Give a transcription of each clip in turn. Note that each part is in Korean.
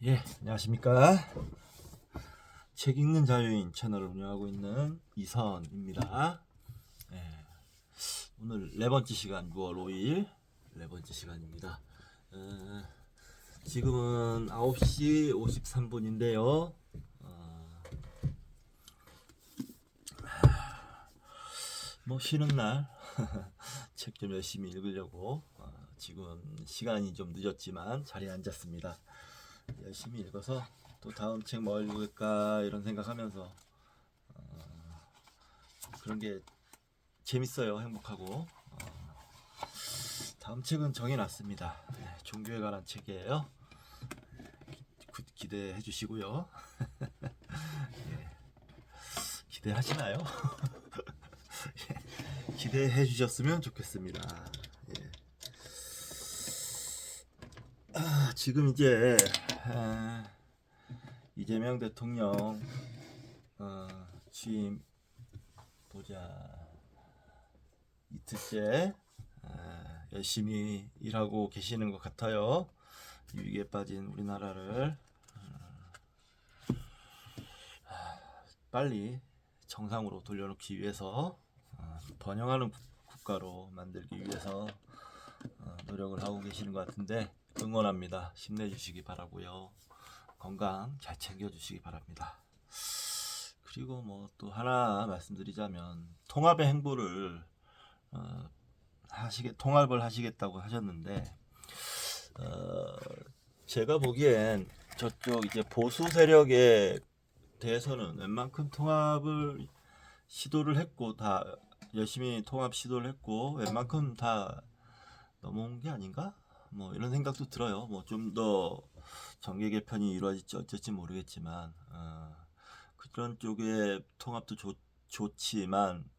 예, 안녕하십니까. 책 읽는 자유인 채널을 운영하고 있는 이선입니다. 예, 오늘 네 번째 시간 6월 5일 네 번째 시간입니다. 지금은 9시 53분인데요. 뭐 쉬는 날 책 좀 열심히 읽으려고 지금 시간이 좀 늦었지만 자리에 앉았습니다. 열심히 읽어서 또 다음 책 뭐 읽을까 이런 생각하면서 그런 게 재밌어요. 행복하고. 다음 책은 정해놨습니다. 네, 종교에 관한 책이에요. 기대해 주시고요. 예, 기대하시나요? 예, 기대해 주셨으면 좋겠습니다. 예. 지금 이제 이재명 대통령 취임 보자 이틀째 열심히 일하고 계시는 것 같아요. 위기에 빠진 우리나라를 빨리 정상으로 돌려놓기 위해서 번영하는 국가로 만들기 위해서 노력을 하고 계시는 것 같은데 응원합니다. 힘내주시기 바라고요. 건강 잘 챙겨주시기 바랍니다. 그리고 뭐 또 하나 말씀드리자면 통합의 행보를 통합을 하시겠다고 하셨는데 제가 보기엔 저쪽 이제 보수 세력에 대해서는 웬만큼 통합을 시도를 했고 다 열심히 통합 시도를 했고 웬만큼 다 넘어온 게 아닌가? 뭐 이런 생각도 들어요. 뭐 좀 더 정계 개편이 이루어질지 어쩔지 모르겠지만 그런 쪽의 통합도 좋지만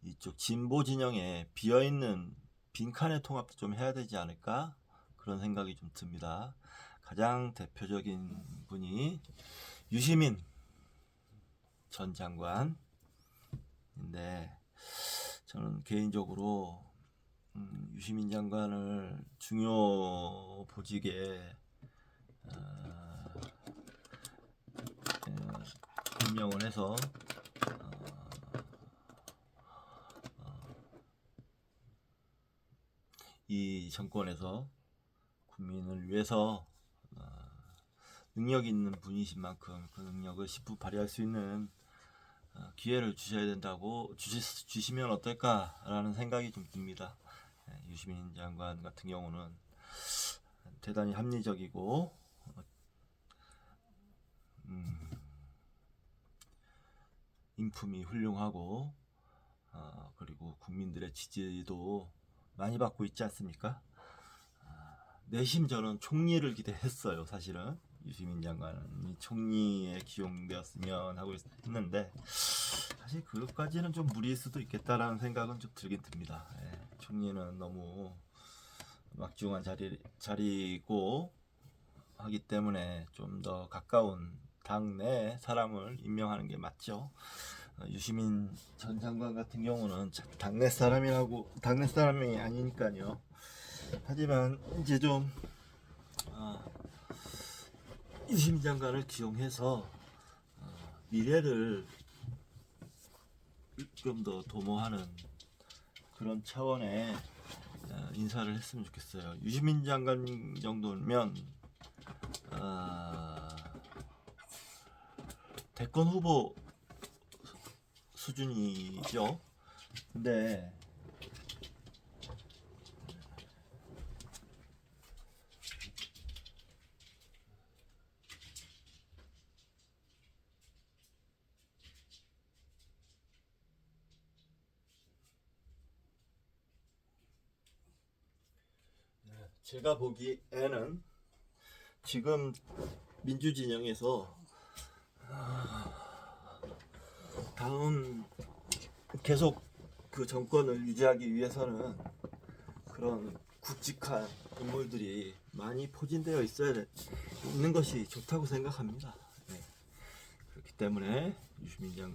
이쪽 진보 진영에 비어있는 빈칸의 통합도 좀 해야 되지 않을까? 그런 생각이 좀 듭니다. 가장 대표적인 분이 유시민 전 장관인데 저는 개인적으로 유시민 장관을 중요 보직에 임명을 해서 이 정권에서 국민을 위해서 능력 있는 분이신 만큼 그 능력을 10분 발휘할 수 있는 기회를 주셔야 된다고 주시면 어떨까라는 생각이 좀 듭니다. 유시민 장관 같은 경우는 대단히 합리적이고 인품이 훌륭하고 그리고 국민들의 지지도 많이 받고 있지 않습니까? 내심 저는 총리를 기대했어요. 사실은 유시민 장관이 총리에 기용되었으면 하고 했는데 사실 그것까지는 좀 무리일 수도 있겠다라는 생각은 좀 들긴 듭니다. 총리는 너무 막중한 자리고 하기 때문에 좀 더 가까운 당내 사람을 임명하는 게 맞죠. 유시민 전 장관 같은 경우는 당내 사람이 아니니까요. 하지만 이제 좀 유시민 장관을 기용해서 미래를 좀 더 도모하는 그런 차원의 인사를 했으면 좋겠어요. 유시민 장관 정도면 대권 후보 수준이죠. 근데 제가 보기에는 지금 민주진영에서 다음 계속 그 정권을 유지하기 위해서는 그런 굵직한 인물들이 많이 포진되어 있는 것이 좋다고 생각합니다. 네. 그렇기 때문에 유시민 전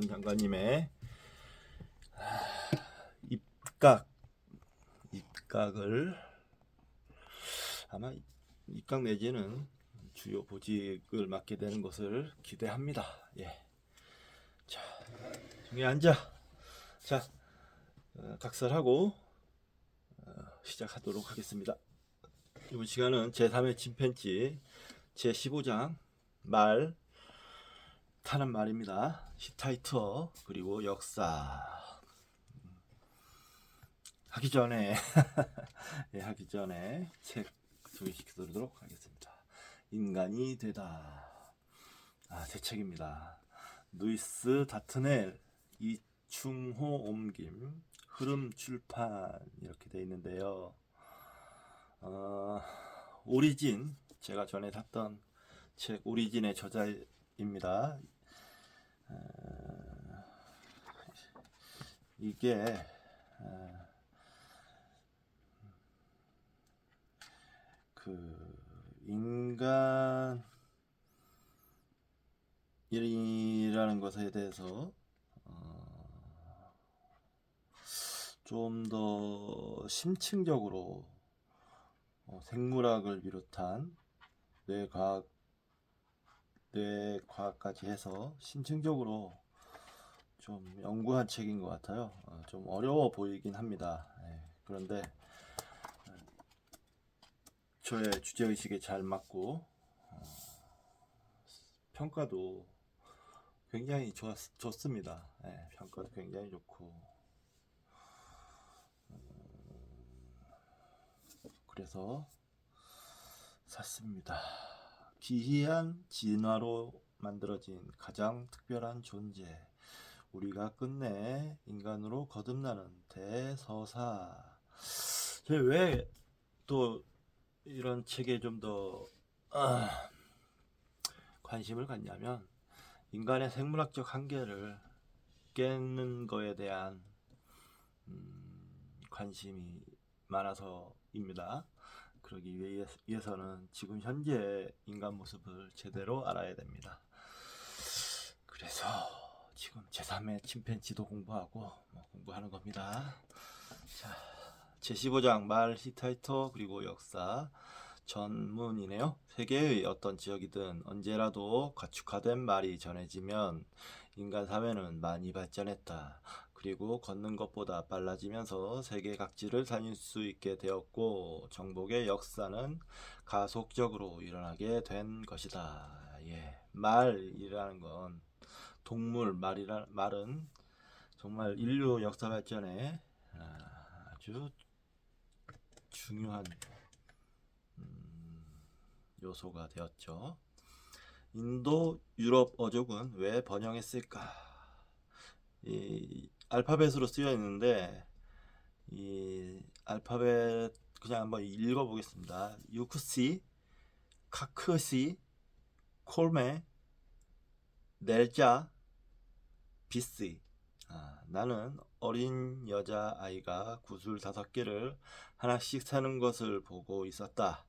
장관님의 입각을 아마 입각 내지는 주요 보직을 맡게 되는 것을 기대합니다. 예. 자, 중에 앉아. 자, 각설하고 시작하도록 하겠습니다. 이번 시간은 제3회 침팬지 제15장 말 타는 말입니다. 히타이트어 그리고 역사 하기 전에 예, 하기 전에 책 소개시켜드리도록 하겠습니다. 인간이 되다. 새 책입니다. 루이스 다트넬, 이충호 옮김, 흐름 출판 이렇게 되어 있는데요. 오리진, 제가 전에 샀던 책 오리진의 저자입니다. 이게 인간이라는 것에 대해서 좀 더 심층적으로 생물학을 비롯한 뇌과학까지 해서 심층적으로 좀 연구한 책인 것 같아요. 좀 어려워 보이긴 합니다. 그런데 저의 주제의식에 잘 맞고 평가도 굉장히 좋습니다. 평가도 굉장히 좋고 그래서 샀습니다. 기이한 진화로 만들어진 가장 특별한 존재, 우리가 끝내 인간으로 거듭나는 대서사. 왜 또 이런 책에 좀 더 관심을 갖냐면 인간의 생물학적 한계를 깨는 거에 대한 관심이 많아서입니다. 그러기 위해서는 지금 현재 인간 모습을 제대로 알아야 됩니다. 그래서 지금 제3의 침팬지도 공부하고 공부하는 겁니다. 자, 제15장 말 히타이터 그리고 역사 전문이네요. 세계의 어떤 지역이든 언제라도 가축화된 말이 전해지면 인간 사회는 많이 발전했다. 그리고 걷는 것보다 빨라지면서 세계 각지를 다닐 수 있게 되었고 정복의 역사는 가속적으로 일어나게 된 것이다. 말이라는 건 동물 말은 정말 인류 역사 발전에 아주 중요한 요소가 되었죠. 인도 유럽 어족은 왜 번영했을까? 이 알파벳으로 쓰여 있는데 이 알파벳 그냥 한번 읽어 보겠습니다. 유크시, 카크시, 콜메, 넬자, 비시. 나는 어린 여자 아이가 구슬 5개를 하나씩 세는 것을 보고 있었다.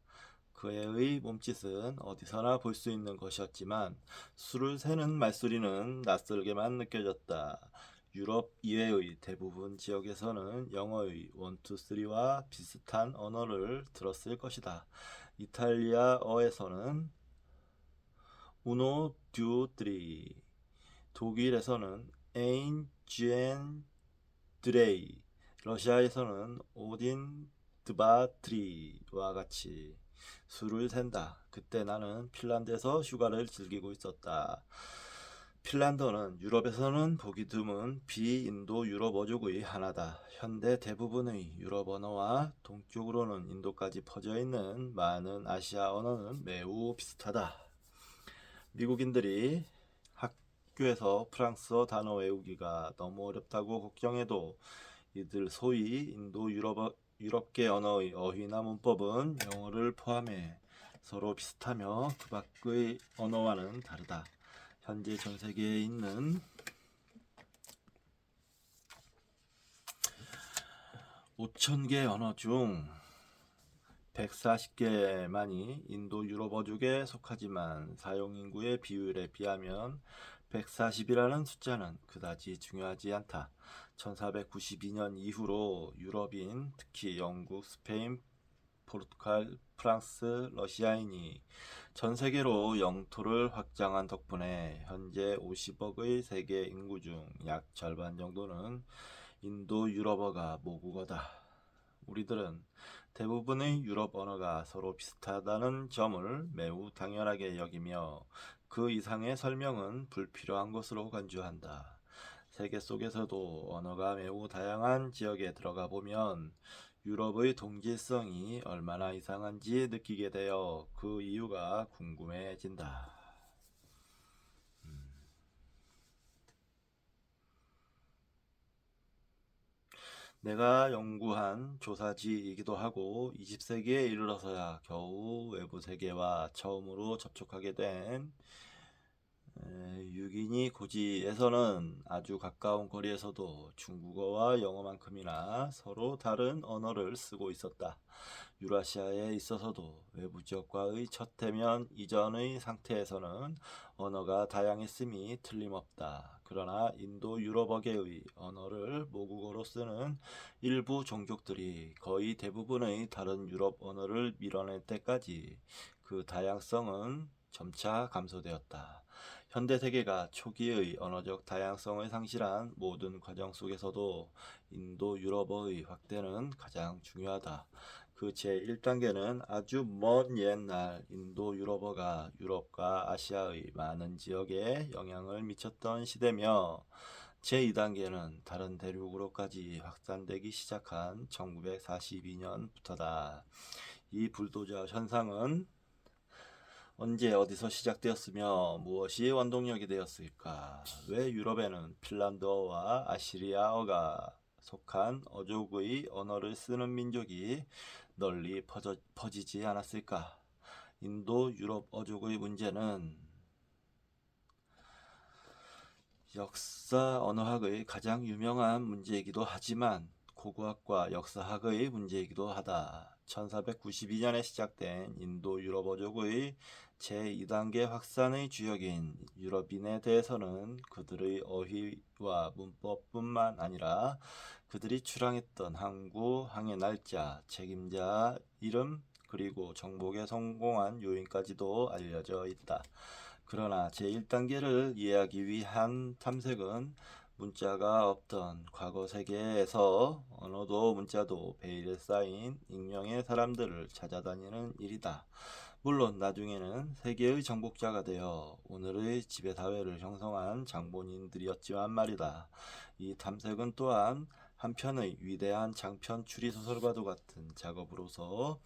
그의 몸짓은 어디서나 볼 수 있는 것이었지만 수를 세는 말소리는 낯설게만 느껴졌다. 유럽 이외의 대부분 지역에서는 영어의 1, 2, 3와 비슷한 언어를 들었을 것이다. 이탈리아어에서는 uno, two, three, 독일에서는 ein, zwei, drei, 러시아에서는 odin, dva, tri와 같이 수를 센다. 그때 나는 핀란드에서 휴가를 즐기고 있었다. 핀란드어는 유럽에서는 보기 드문 비인도 유럽 어족의 하나다. 현대 대부분의 유럽 언어와 동쪽으로는 인도까지 퍼져 있는 많은 아시아 언어는 매우 비슷하다. 미국인들이 학교에서 프랑스어 단어 외우기가 너무 어렵다고 걱정해도 이들 소위 인도 유럽계 언어의 어휘나 문법은 영어를 포함해 서로 비슷하며 그 밖의 언어와는 다르다. 현재 전 세계에 있는 5,000개 언어 중 140개만이 인도 유럽 어족에 속하지만 사용 인구의 비율에 비하면 140이라는 숫자는 그다지 중요하지 않다. 1492년 이후로 유럽인, 특히 영국, 스페인, 포르투갈, 프랑스, 러시아인이 전 세계로 영토를 확장한 덕분에 현재 50억의 세계 인구 중 약 절반 정도는 인도 유럽어가 모국어다. 우리들은 대부분의 유럽 언어가 서로 비슷하다는 점을 매우 당연하게 여기며 그 이상의 설명은 불필요한 것으로 간주한다. 세계 속에서도 언어가 매우 다양한 지역에 들어가 보면 유럽의 동질성이 얼마나 이상한지 느끼게 되어 그 이유가 궁금해진다. 내가 연구한 조사지이기도 하고 20세기에 이르러서야 겨우 외부 세계와 처음으로 접촉하게 된 유기니 고지에서는 아주 가까운 거리에서도 중국어와 영어만큼이나 서로 다른 언어를 쓰고 있었다. 유라시아에 있어서도 외부 지역과의 첫 대면 이전의 상태에서는 언어가 다양했음이 틀림없다. 그러나 인도 유럽어계의 언어를 모국어로 쓰는 일부 종족들이 거의 대부분의 다른 유럽 언어를 밀어낼 때까지 그 다양성은 점차 감소되었다. 현대 세계가 초기의 언어적 다양성을 상실한 모든 과정 속에서도 인도 유럽어의 확대는 가장 중요하다. 그 제1단계는 아주 먼 옛날 인도 유럽어가 유럽과 아시아의 많은 지역에 영향을 미쳤던 시대며 제2단계는 다른 대륙으로까지 확산되기 시작한 1942년부터다. 이 불도저 현상은 언제 어디서 시작되었으며 무엇이 원동력이 되었을까? 왜 유럽에는 핀란드어와 아시리아어가 속한 어족의 언어를 쓰는 민족이 널리 퍼지지 않았을까? 인도 유럽 어족의 문제는 역사 언어학의 가장 유명한 문제이기도 하지만 고고학과 역사학의 문제이기도 하다. 1492년에 시작된 인도 유럽어족의 제2단계 확산의 주역인 유럽인에 대해서는 그들의 어휘와 문법뿐만 아니라 그들이 출항했던 항구, 항해 날짜, 책임자 이름, 그리고 정복에 성공한 요인까지도 알려져 있다. 그러나 제1단계를 이해하기 위한 탐색은 문자가 없던 과거 세계에서 언어도 문자도 베일에 쌓인 익명의 사람들을 찾아다니는 일이다. 물론 나중에는 세계의 정복자가 되어 오늘의 지배사회를 형성한 장본인들이었지만 말이다. 이 탐색은 또한 한편의 위대한 장편 추리소설과도 같은 작업으로서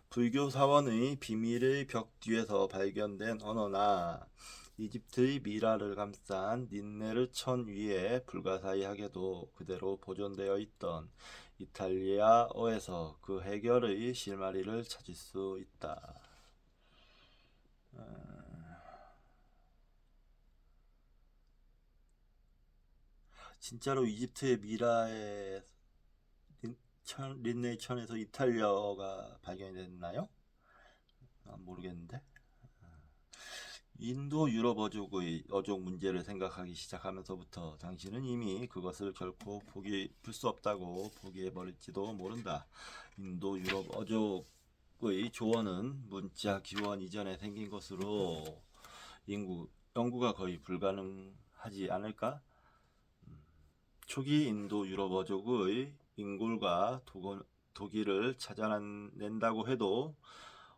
불교 사원의 비밀의 벽 뒤에서 발견된 언어나 이집트의 미라를 감싼 닌네르 천 위에 불가사의하게도 그대로 보존되어 있던 이탈리아어에서 그 해결의 실마리를 찾을 수 있다. 진짜로 이집트의 미라의 린네이 천에서 이탈리아어가 발견이 됐나요? 모르겠는데. 인도 유럽 어족 문제를 생각하기 시작하면서부터 당신은 이미 그것을 결코 풀 수 없다고 포기해버릴지도 모른다. 인도 유럽 어족의 조언은 문자 기원 이전에 생긴 것으로 연구가 거의 불가능하지 않을까? 초기 인도 유럽 어족의 인골과 독일을 찾아낸다고 해도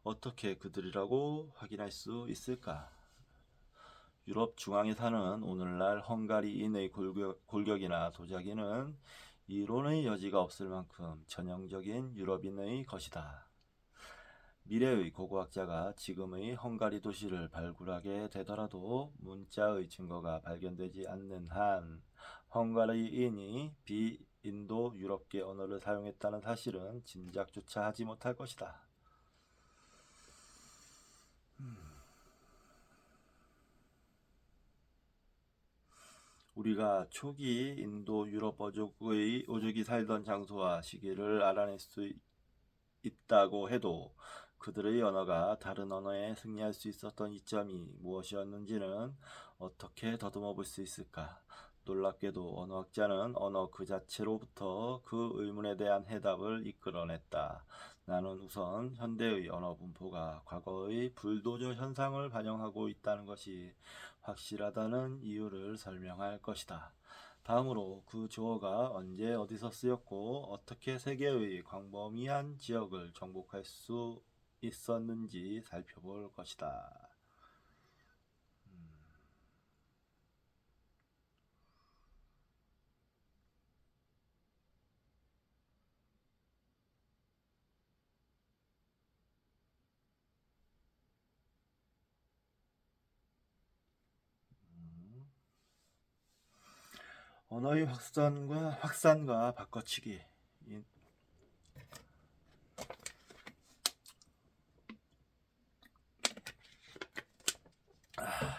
어떻게 그들이라고 확인할 수 있을까? 유럽 중앙에 사는 오늘날 헝가리인의 골격이나 도자기는 이론의 여지가 없을 만큼 전형적인 유럽인의 것이다. 미래의 고고학자가 지금의 헝가리 도시를 발굴하게 되더라도 문자의 증거가 발견되지 않는 한 헝가리인이 비인도 유럽계 언어를 사용했다는 사실은 짐작조차 하지 못할 것이다. 우리가 초기 인도 유럽 어족이 살던 장소와 시기를 알아낼 수 있다고 해도 그들의 언어가 다른 언어에 승리할 수 있었던 이점이 무엇이었는지는 어떻게 더듬어 볼 수 있을까? 놀랍게도 언어학자는 언어 그 자체로부터 그 의문에 대한 해답을 이끌어냈다. 나는 우선 현대의 언어 분포가 과거의 불도저 현상을 반영하고 있다는 것이 확실하다는 이유를 설명할 것이다. 다음으로 그 주어가 언제 어디서 쓰였고 어떻게 세계의 광범위한 지역을 정복할 수 있었는지 살펴볼 것이다. 언어의 확산과 바꿔치기.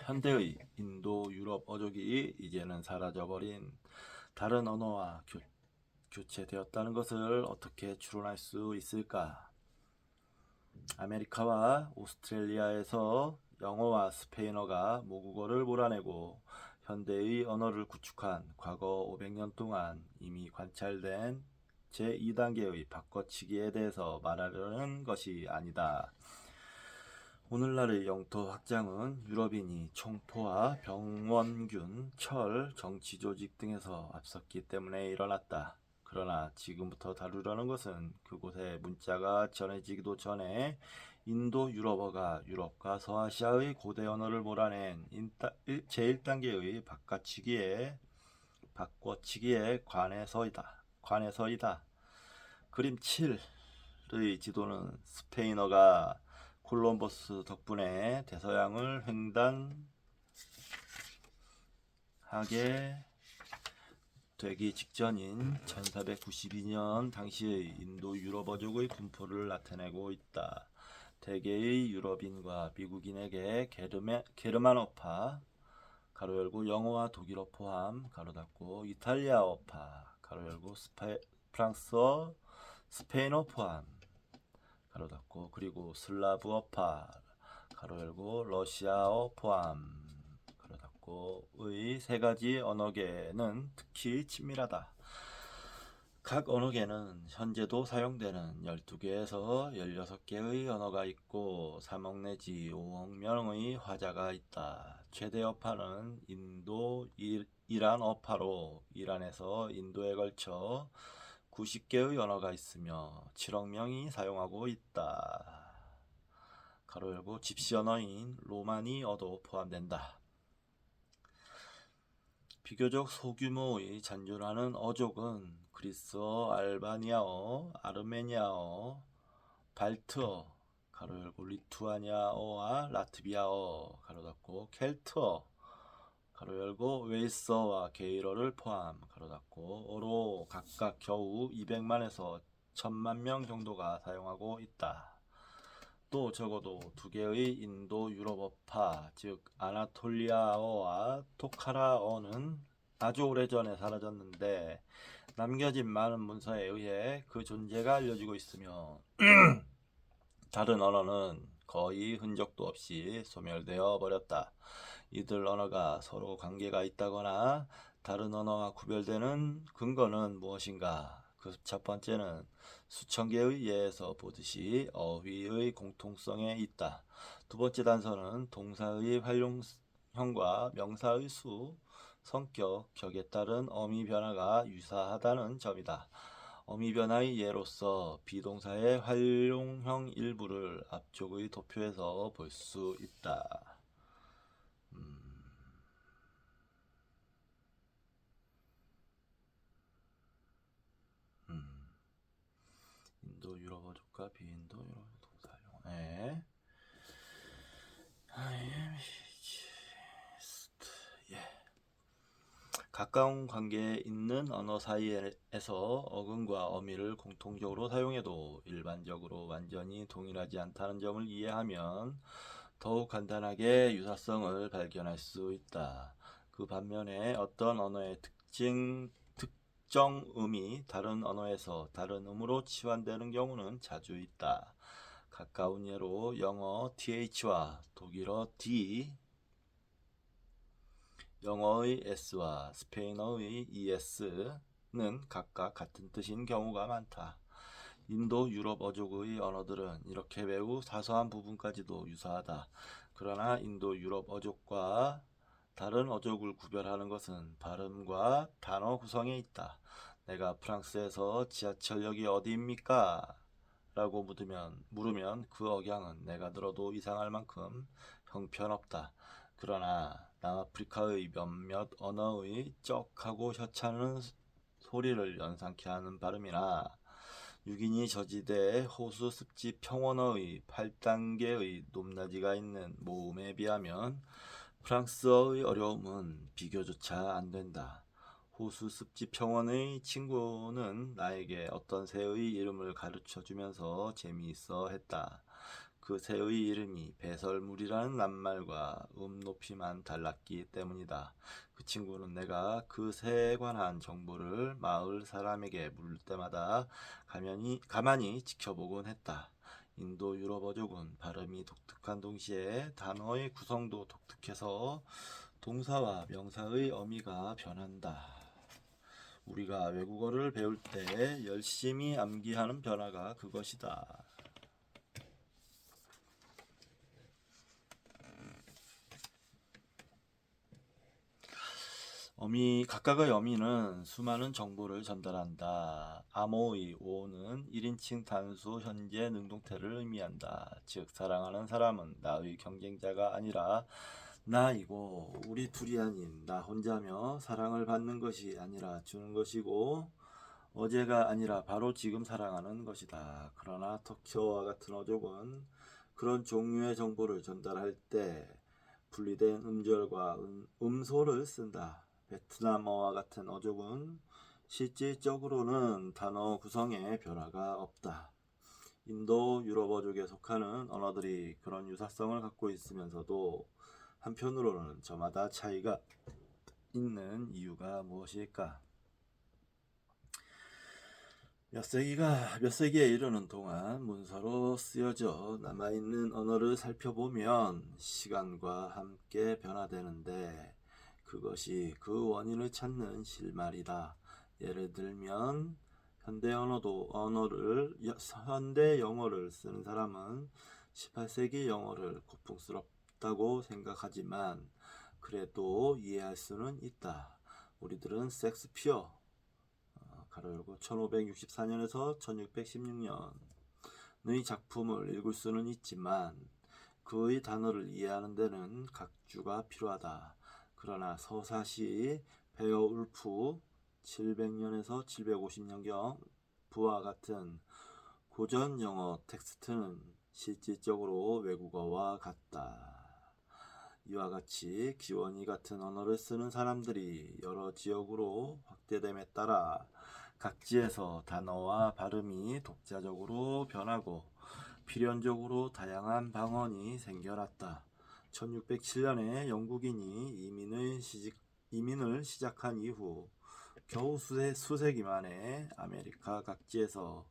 현대의 인도 유럽 어족이 이제는 사라져버린 다른 언어와 교체되었다는 것을 어떻게 추론할 수 있을까? 아메리카와 오스트레일리아에서 영어와 스페인어가 모국어를 몰아내고 현대의 언어를 구축한 과거 500년 동안 이미 관찰된 제2단계의 바꿔치기에 대해서 말하려는 것이 아니다. 오늘날의 영토 확장은 유럽인이 총포와 병원균, 철, 정치조직 등에서 앞섰기 때문에 일어났다. 그러나 지금부터 다루려는 것은 그곳에 문자가 전해지기도 전에 인도 유럽어가 유럽과 서아시아의 고대 언어를 몰아낸 제1단계의 바꿔치기에 관해서이다. 그림 7의 지도는 스페인어가 콜럼버스 덕분에 대서양을 횡단하게 되기 직전인 1492년 당시의 인도 유럽어족의 분포를 나타내고 있다. 대개의 유럽인과 미국인에게 게르만어파 가로 열고 영어와 독일어 포함 가로 닫고 이탈리아어파 가로 열고 프랑스어 스페인어 포함 가로 닫고 그리고 슬라브어파 가로 열고 러시아어 포함 가로 닫고의 세 가지 언어계는 특히 친밀하다. 각 언어계는 현재도 사용되는 12개에서 16개의 언어가 있고 3억 내지 5억 명의 화자가 있다. 최대 어파는 이란 어파로 이란에서 인도에 걸쳐 90개의 언어가 있으며 7억 명이 사용하고 있다. 가로 열고 집시 언어인 로마니어도 포함된다. 비교적 소규모의 잔존하는 어족은 그리스어, 알바니아어, 아르메니아어, 발트어, 가로 열고 리투아니아어와 라트비아어, 가로 닫고 켈트어, 가로 열고 웨일스어와 게일어를 포함, 가로 닫고 어로 각각 겨우 200만에서 1000만 명 정도가 사용하고 있다. 또 적어도 두 개의 인도 유럽어파, 즉 아나톨리아어와 토카라어는 아주 오래전에 사라졌는데 남겨진 많은 문서에 의해 그 존재가 알려지고 있으며 다른 언어는 거의 흔적도 없이 소멸되어 버렸다. 이들 언어가 서로 관계가 있다거나 다른 언어와 구별되는 근거는 무엇인가? 그 첫 번째는 수천 개의 예에서 보듯이 어휘의 공통성에 있다. 두 번째 단서는 동사의 활용형과 명사의 수, 성격, 격에 따른 어미 변화가 유사하다는 점이다. 어미 변화의 예로서 비동사의 활용형 일부를 앞쪽의 도표에서 볼 수 있다. 인도 유럽어족과 비인도 유럽어 동사 활용. 네. 가까운 관계에 있는 언어 사이에서 어근과 어미를 공통적으로 사용해도 일반적으로 완전히 동일하지 않다는 점을 이해하면 더욱 간단하게 유사성을 발견할 수 있다. 그 반면에 어떤 언어의 특정 음이 다른 언어에서 다른 음으로 치환되는 경우는 자주 있다. 가까운 예로 영어 th와 독일어 d, 영어의 s와 스페인어의 es는 각각 같은 뜻인 경우가 많다. 인도 유럽 어족의 언어들은 이렇게 매우 사소한 부분까지도 유사하다. 그러나 인도 유럽 어족과 다른 어족을 구별하는 것은 발음과 단어 구성에 있다. 내가 프랑스에서 지하철역이 어디입니까? 라고 물으면 그 억양은 내가 들어도 이상할 만큼 형편없다. 그러나 남아프리카의 몇몇 언어의 쩍하고 혀차는 소리를 연상케 하는 발음이나 유기니 저지대의 호수 습지 평원어의 8단계의 높낮이가 있는 모음에 비하면 프랑스어의 어려움은 비교조차 안 된다. 호수 습지 평원의 친구는 나에게 어떤 새의 이름을 가르쳐 주면서 재미있어 했다. 그 새의 이름이 배설물이라는 낱말과 높이만 달랐기 때문이다. 그 친구는 내가 그 새에 관한 정보를 마을 사람에게 물을 때마다 가만히 지켜보곤 했다. 인도 유럽어족은 발음이 독특한 동시에 단어의 구성도 독특해서 동사와 명사의 어미가 변한다. 우리가 외국어를 배울 때 열심히 암기하는 변화가 그것이다. 각각의 어미는 수많은 정보를 전달한다. 암호의 오는 1인칭 단수 현재 능동태를 의미한다. 즉 사랑하는 사람은 나의 경쟁자가 아니라 나이고 우리 둘이 아닌 나 혼자며 사랑을 받는 것이 아니라 주는 것이고 어제가 아니라 바로 지금 사랑하는 것이다. 그러나 터키어와 같은 어족은 그런 종류의 정보를 전달할 때 분리된 음절과 음소를 쓴다. 베트남어와 같은 어족은 실질적으로는 단어 구성에 변화가 없다. 인도 유럽어족에 속하는 언어들이 그런 유사성을 갖고 있으면서도 한편으로는 저마다 차이가 있는 이유가 무엇일까? 몇 세기에 이르는 동안 문서로 쓰여져 남아있는 언어를 살펴보면 시간과 함께 변화되는데 그것이 그 원인을 찾는 실마리다. 예를 들면 현대 영어를 쓰는 사람은 18세기 영어를 고풍스럽다고 생각하지만 그래도 이해할 수는 있다. 우리들은 섹스피어 가로 열고 1564년에서 1616년의 작품을 읽을 수는 있지만 그의 단어를 이해하는 데는 각주가 필요하다. 그러나 서사시 베어울프 700년에서 750년경 부와 같은 고전 영어 텍스트는 실질적으로 외국어와 같다. 이와 같이 기원이 같은 언어를 쓰는 사람들이 여러 지역으로 확대됨에 따라 각지에서 단어와 발음이 독자적으로 변하고 필연적으로 다양한 방언이 생겨났다. 1607년에 영국인이 이민을 시작한 이후 겨우 수세기 만에 아메리카 각지에서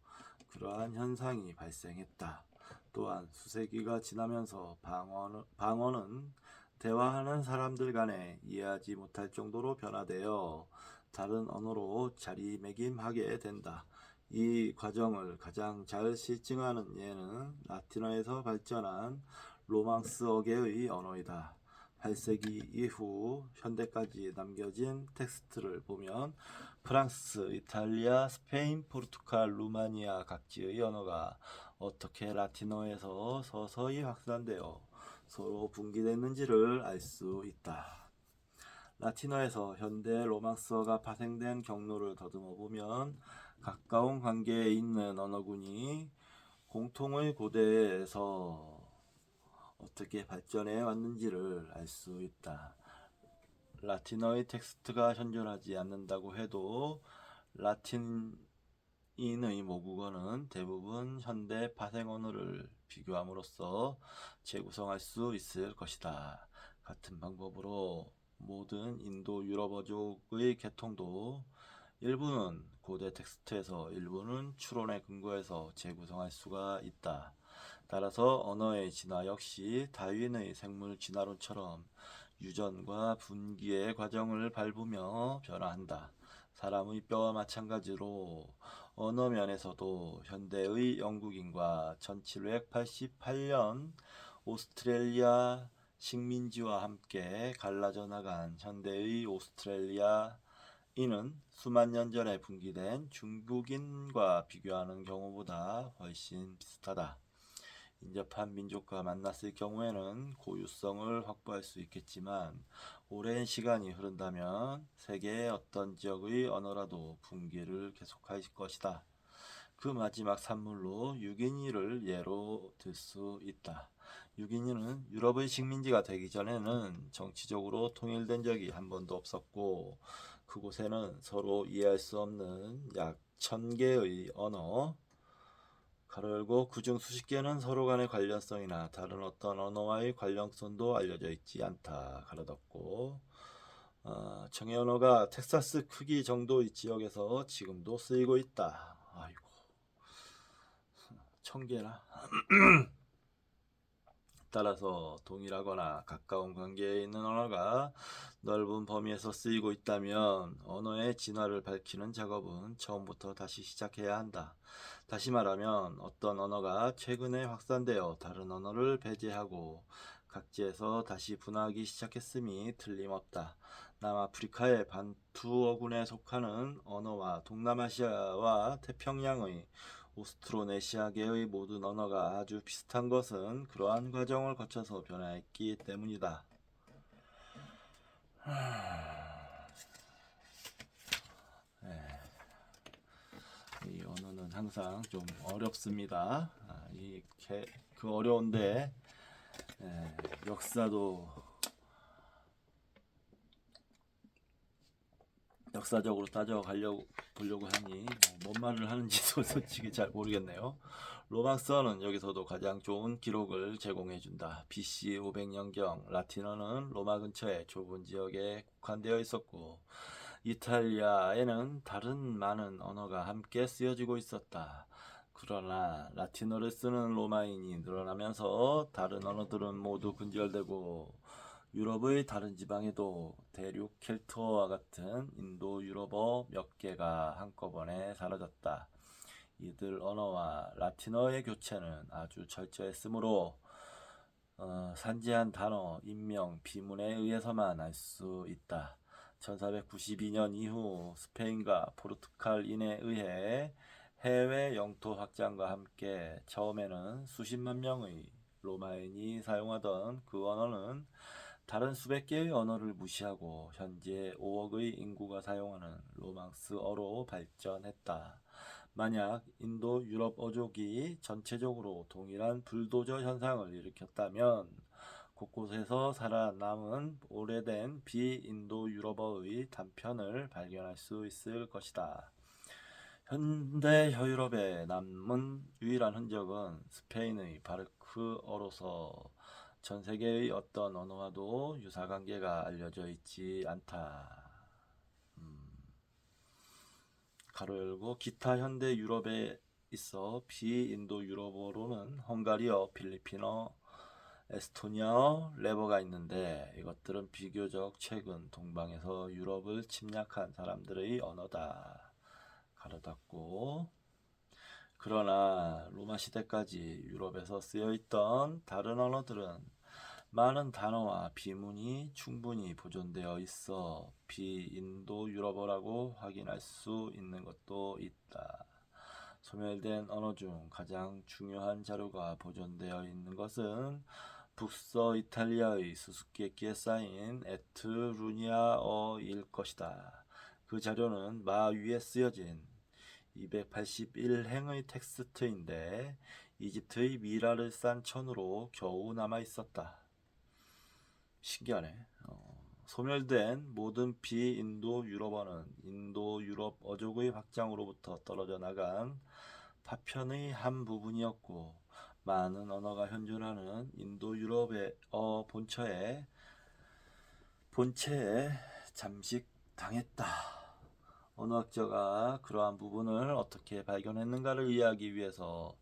그러한 현상이 발생했다. 또한 수세기가 지나면서 방언은 대화하는 사람들 간에 이해하지 못할 정도로 변화되어 다른 언어로 자리매김하게 된다. 이 과정을 가장 잘 실증하는 예는 라틴어에서 발전한 로망스어계의 언어이다. 8세기 이후 현대까지 남겨진 텍스트를 보면 프랑스, 이탈리아, 스페인, 포르투갈, 루마니아 각지의 언어가 어떻게 라틴어에서 서서히 확산되어 서로 분기됐는지를 알 수 있다. 라틴어에서 현대 로망스어가 파생된 경로를 더듬어 보면 가까운 관계에 있는 언어군이 공통의 고대에서 어떻게 발전해 왔는지를 알 수 있다. 라틴어의 텍스트가 현존하지 않는다고 해도 라틴인의 모국어는 대부분 현대 파생 언어를 비교함으로써 재구성할 수 있을 것이다. 같은 방법으로 모든 인도 유럽어족의 계통도 일부는 고대 텍스트에서 일부는 추론에 근거해서 재구성할 수가 있다. 따라서 언어의 진화 역시 다윈의 생물 진화론처럼 유전과 분기의 과정을 밟으며 변화한다. 사람의 뼈와 마찬가지로 언어 면에서도 현대의 영국인과 1788년 오스트레일리아 식민지와 함께 갈라져 나간 현대의 오스트레일리아인은 수만 년 전에 분기된 중국인과 비교하는 경우보다 훨씬 비슷하다. 인접한 민족과 만났을 경우에는 고유성을 확보할 수 있겠지만 오랜 시간이 흐른다면 세계의 어떤 지역의 언어라도 분기를 계속할 것이다. 그 마지막 산물로 유기니를 예로 들 수 있다. 유기니는 유럽의 식민지가 되기 전에는 정치적으로 통일된 적이 한 번도 없었고 그곳에는 서로 이해할 수 없는 약 1000개의 언어 가로 열고 그중 수십 개는 서로 간의 관련성이나 다른 어떤 언어와의 관련성도 알려져 있지 않다. 가로 닫고 청해 언어가 텍사스 크기 정도의 지역에서 지금도 쓰이고 있다. 아이고 1000개나. 따라서 동일하거나 가까운 관계에 있는 언어가 넓은 범위에서 쓰이고 있다면 언어의 진화를 밝히는 작업은 처음부터 다시 시작해야 한다. 다시 말하면 어떤 언어가 최근에 확산되어 다른 언어를 배제하고 각지에서 다시 분화하기 시작했음이 틀림없다. 남아프리카의 반투 어군에 속하는 언어와 동남아시아와 태평양의 오스트로네시아계의 모든 언어가 아주 비슷한 것은 그러한 과정을 거쳐서 변화했기 때문이다. 이 언어는 항상 좀 어렵습니다. 그 어려운데 역사적으로 보려고 하니 뭔 말을 하는지도 솔직히 잘 모르겠네요. 로망스어는 여기서도 가장 좋은 기록을 제공해준다. BC 500년경 라틴어는 로마 근처의 좁은 지역에 국한되어 있었고 이탈리아에는 다른 많은 언어가 함께 쓰여지고 있었다. 그러나 라틴어를 쓰는 로마인이 늘어나면서 다른 언어들은 모두 근절되고 유럽의 다른 지방에도 대륙 켈트어와 같은 인도 유럽어 몇 개가 한꺼번에 사라졌다. 이들 언어와 라틴어의 교체는 아주 철저했으므로 산재한 단어, 인명, 비문에 의해서만 알 수 있다. 1492년 이후 스페인과 포르투갈인에 의해 해외 영토 확장과 함께 처음에는 수십만 명의 로마인이 사용하던 그 언어는 다른 수백 개의 언어를 무시하고 현재 5억의 인구가 사용하는 로망스어로 발전했다. 만약 인도 유럽 어족이 전체적으로 동일한 불도저 현상을 일으켰다면 곳곳에서 살아남은 오래된 비인도 유럽어의 단편을 발견할 수 있을 것이다. 현대 여유럽에 남은 유일한 흔적은 스페인의 바르크어로서 전 세계의 어떤 언어와도 유사관계가 알려져 있지 않다. 가로 열고 기타 현대 유럽에 있어 비인도 유럽어로는 헝가리어, 필리핀어, 에스토니아어, 레버가 있는데 이것들은 비교적 최근 동방에서 유럽을 침략한 사람들의 언어다. 가로 닫고 그러나 로마 시대까지 유럽에서 쓰여있던 다른 언어들은 많은 단어와 비문이 충분히 보존되어 있어 비인도 유럽어라고 확인할 수 있는 것도 있다. 소멸된 언어 중 가장 중요한 자료가 보존되어 있는 것은 북서 이탈리아의 수수께끼에 쌓인 에트루니아어일 것이다. 그 자료는 마 위에 쓰여진 281행의 텍스트인데 이집트의 미라를 싼 천으로 겨우 남아 있었다. 신기하네. 소멸된 모든 비인도 유럽어는 인도 유럽 어족의 확장으로부터 떨어져 나간 파편의 한 부분이었고 많은 언어가 현존하는 인도 유럽의 본체에 잠식당했다. 언어학자가 그러한 부분을 어떻게 발견했는가를 이해하기 위해서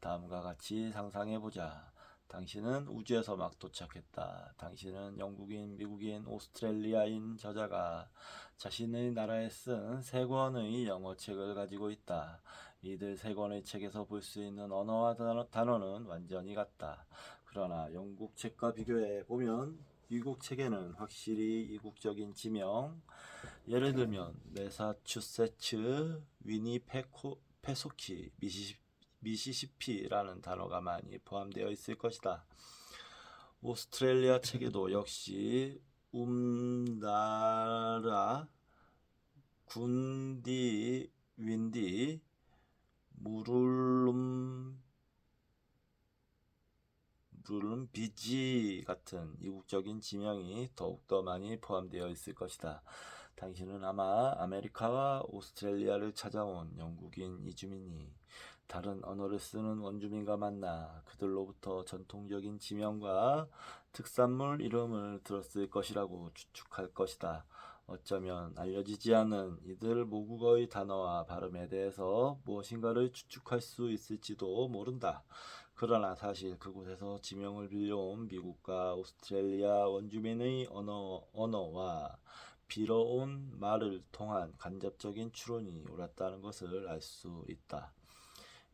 다음과 같이 상상해보자. 당신은 우주에서 막 도착했다. 당신은 영국인, 미국인, 오스트레일리아인 저자가 자신의 나라에 쓴 3권의 영어 책을 가지고 있다. 이들 3권의 책에서 볼 수 있는 언어와 단어는 완전히 같다. 그러나 영국 책과 비교해 보면 미국 책에는 확실히 이국적인 지명, 예를 들면 매사추세츠, 위니페소키, 미시시피라는 단어가 많이 포함되어 있을 것이다. 오스트레일리아 책에도 역시 움나라, 군디, 윈디, 비지 같은 이국적인 지명이 더욱더 많이 포함되어 있을 것이다. 당신은 아마 아메리카와 오스트레일리아를 찾아온 영국인 이주민이 다른 언어를 쓰는 원주민과 만나 그들로부터 전통적인 지명과 특산물 이름을 들었을 것이라고 추측할 것이다. 어쩌면 알려지지 않은 이들 모국어의 단어와 발음에 대해서 무엇인가를 추측할 수 있을지도 모른다. 그러나 사실 그곳에서 지명을 빌려온 미국과 오스트레일리아 원주민의 언어와 빌어온 말을 통한 간접적인 추론이 옳았다는 것을 알 수 있다.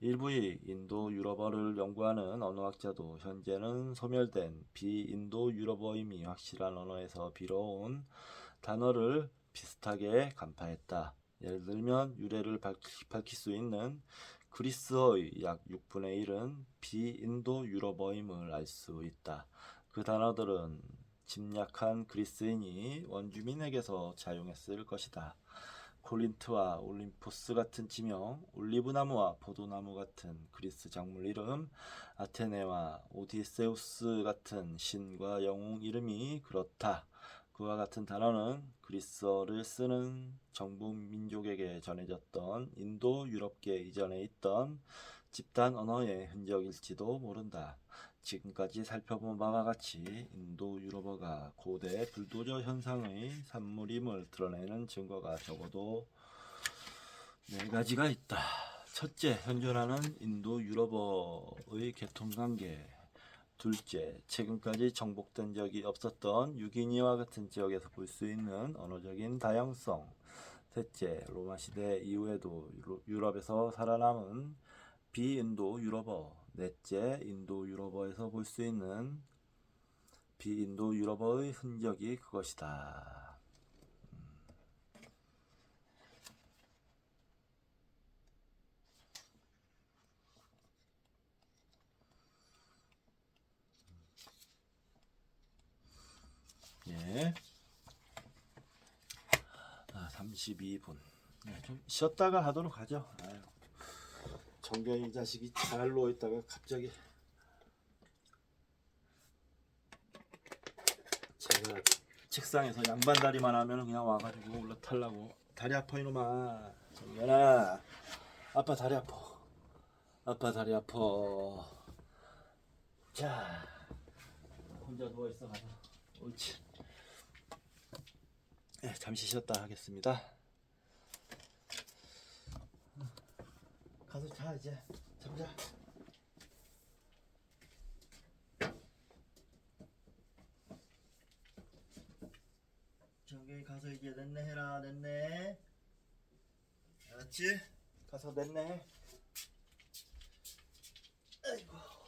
일부의 인도 유럽어를 연구하는 언어학자도 현재는 소멸된 비인도 유럽어임이 확실한 언어에서 빌어온 단어를 비슷하게 간파했다. 예를 들면 유래를 밝힐 수 있는 그리스어의 약 6분의 1은 비인도 유럽어임을 알 수 있다. 그 단어들은 침략한 그리스인이 원주민에게서 차용했을 것이다. 콜린트와 올림포스 같은 지명, 올리브나무와 포도나무 같은 그리스 작물 이름, 아테네와 오디세우스 같은 신과 영웅 이름이 그렇다. 그와 같은 단어는 그리스어를 쓰는 정부 민족에게 전해졌던 인도 유럽계 이전에 있던 집단 언어의 흔적일지도 모른다. 지금까지 살펴본 바와 같이 인도 유럽어가 고대 불도저 현상의 산물임을 드러내는 증거가 적어도 4가지가 있다. 첫째, 현존하는 인도 유럽어의 계통관계. 둘째, 최근까지 정복된 적이 없었던 유기니와 같은 지역에서 볼 수 있는 언어적인 다양성. 셋째, 로마 시대 이후에도 유럽에서 살아남은 비인도 유럽어. 넷째, 인도 유럽어에서 볼 수 있는 비인도 유럽어의 흔적이 그것이다. 예. 32분. 네, 좀 쉬었다가 하도록 하죠. 아유, 정경이 자식이 잘 누워있다가 갑자기 제가 책상에서 양반다리만 하면 그냥 와가지고 올라타려고. 다리 아파 이놈아. 정경아, 아빠 다리 아파. 아빠 다리 아파. 자, 혼자 누워있어 가서. 옳지. 네, 잠시 쉬었다 하겠습니다. 가서 자, 이제 잠자. 정경이 가서 이제 냈네 해라. 냈네. 알았지? 가서 냈네. 아이고.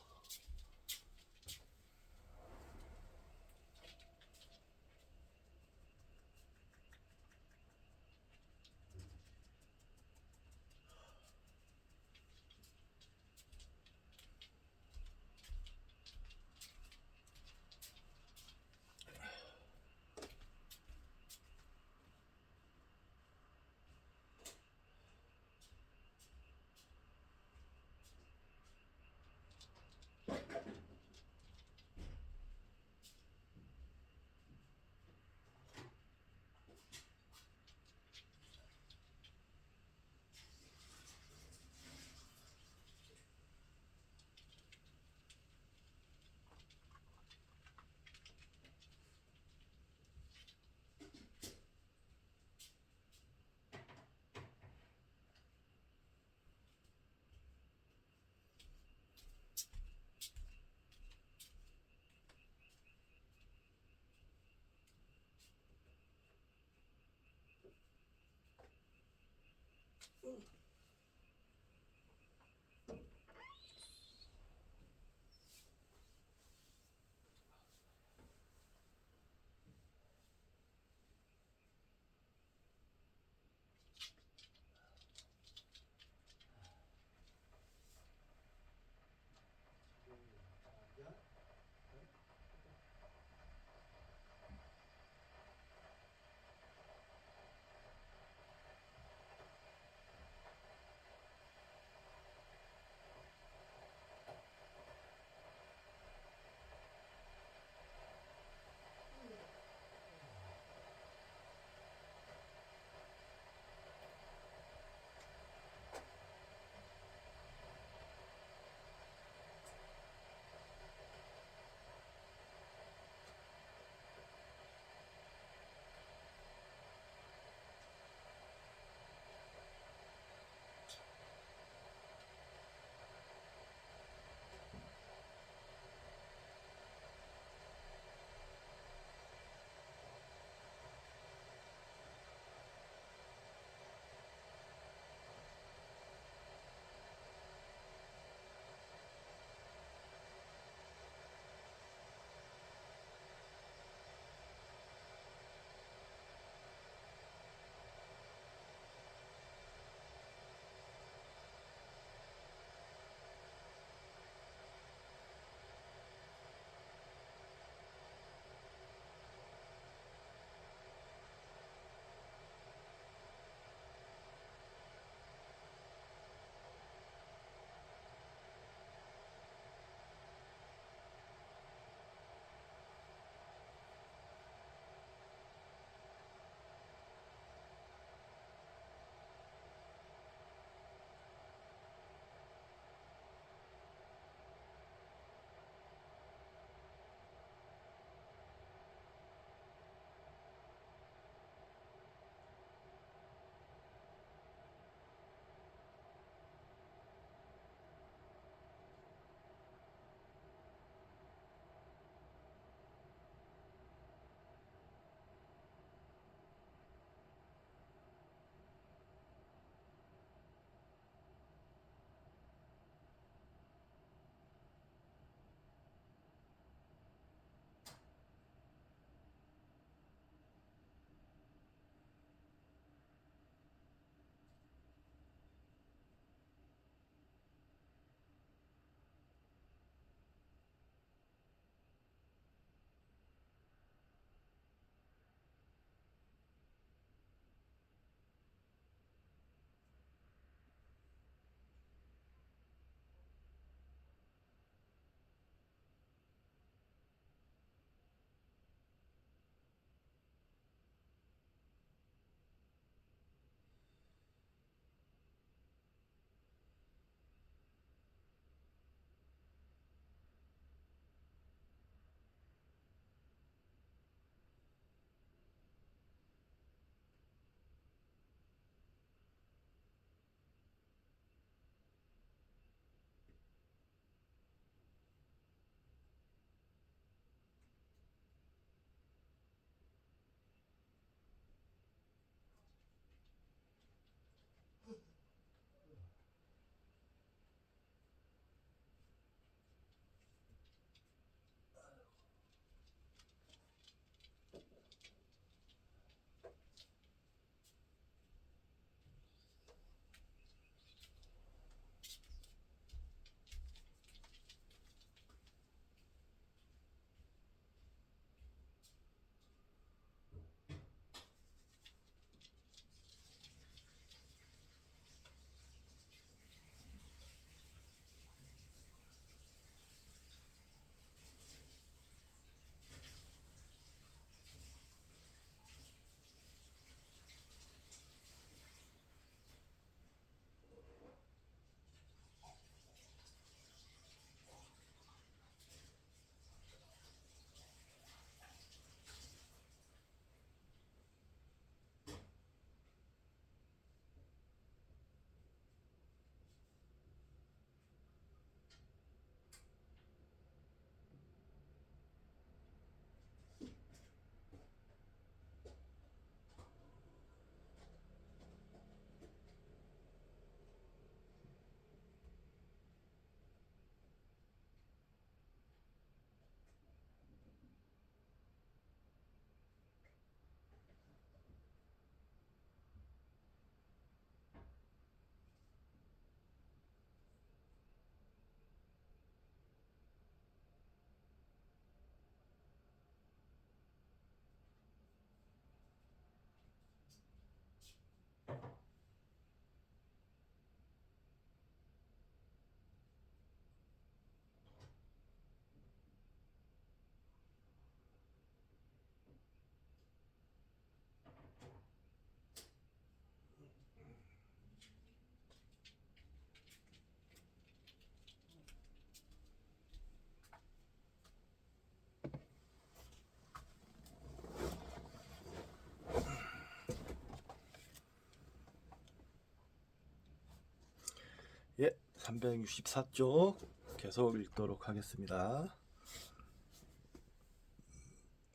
364쪽 계속 읽도록 하겠습니다.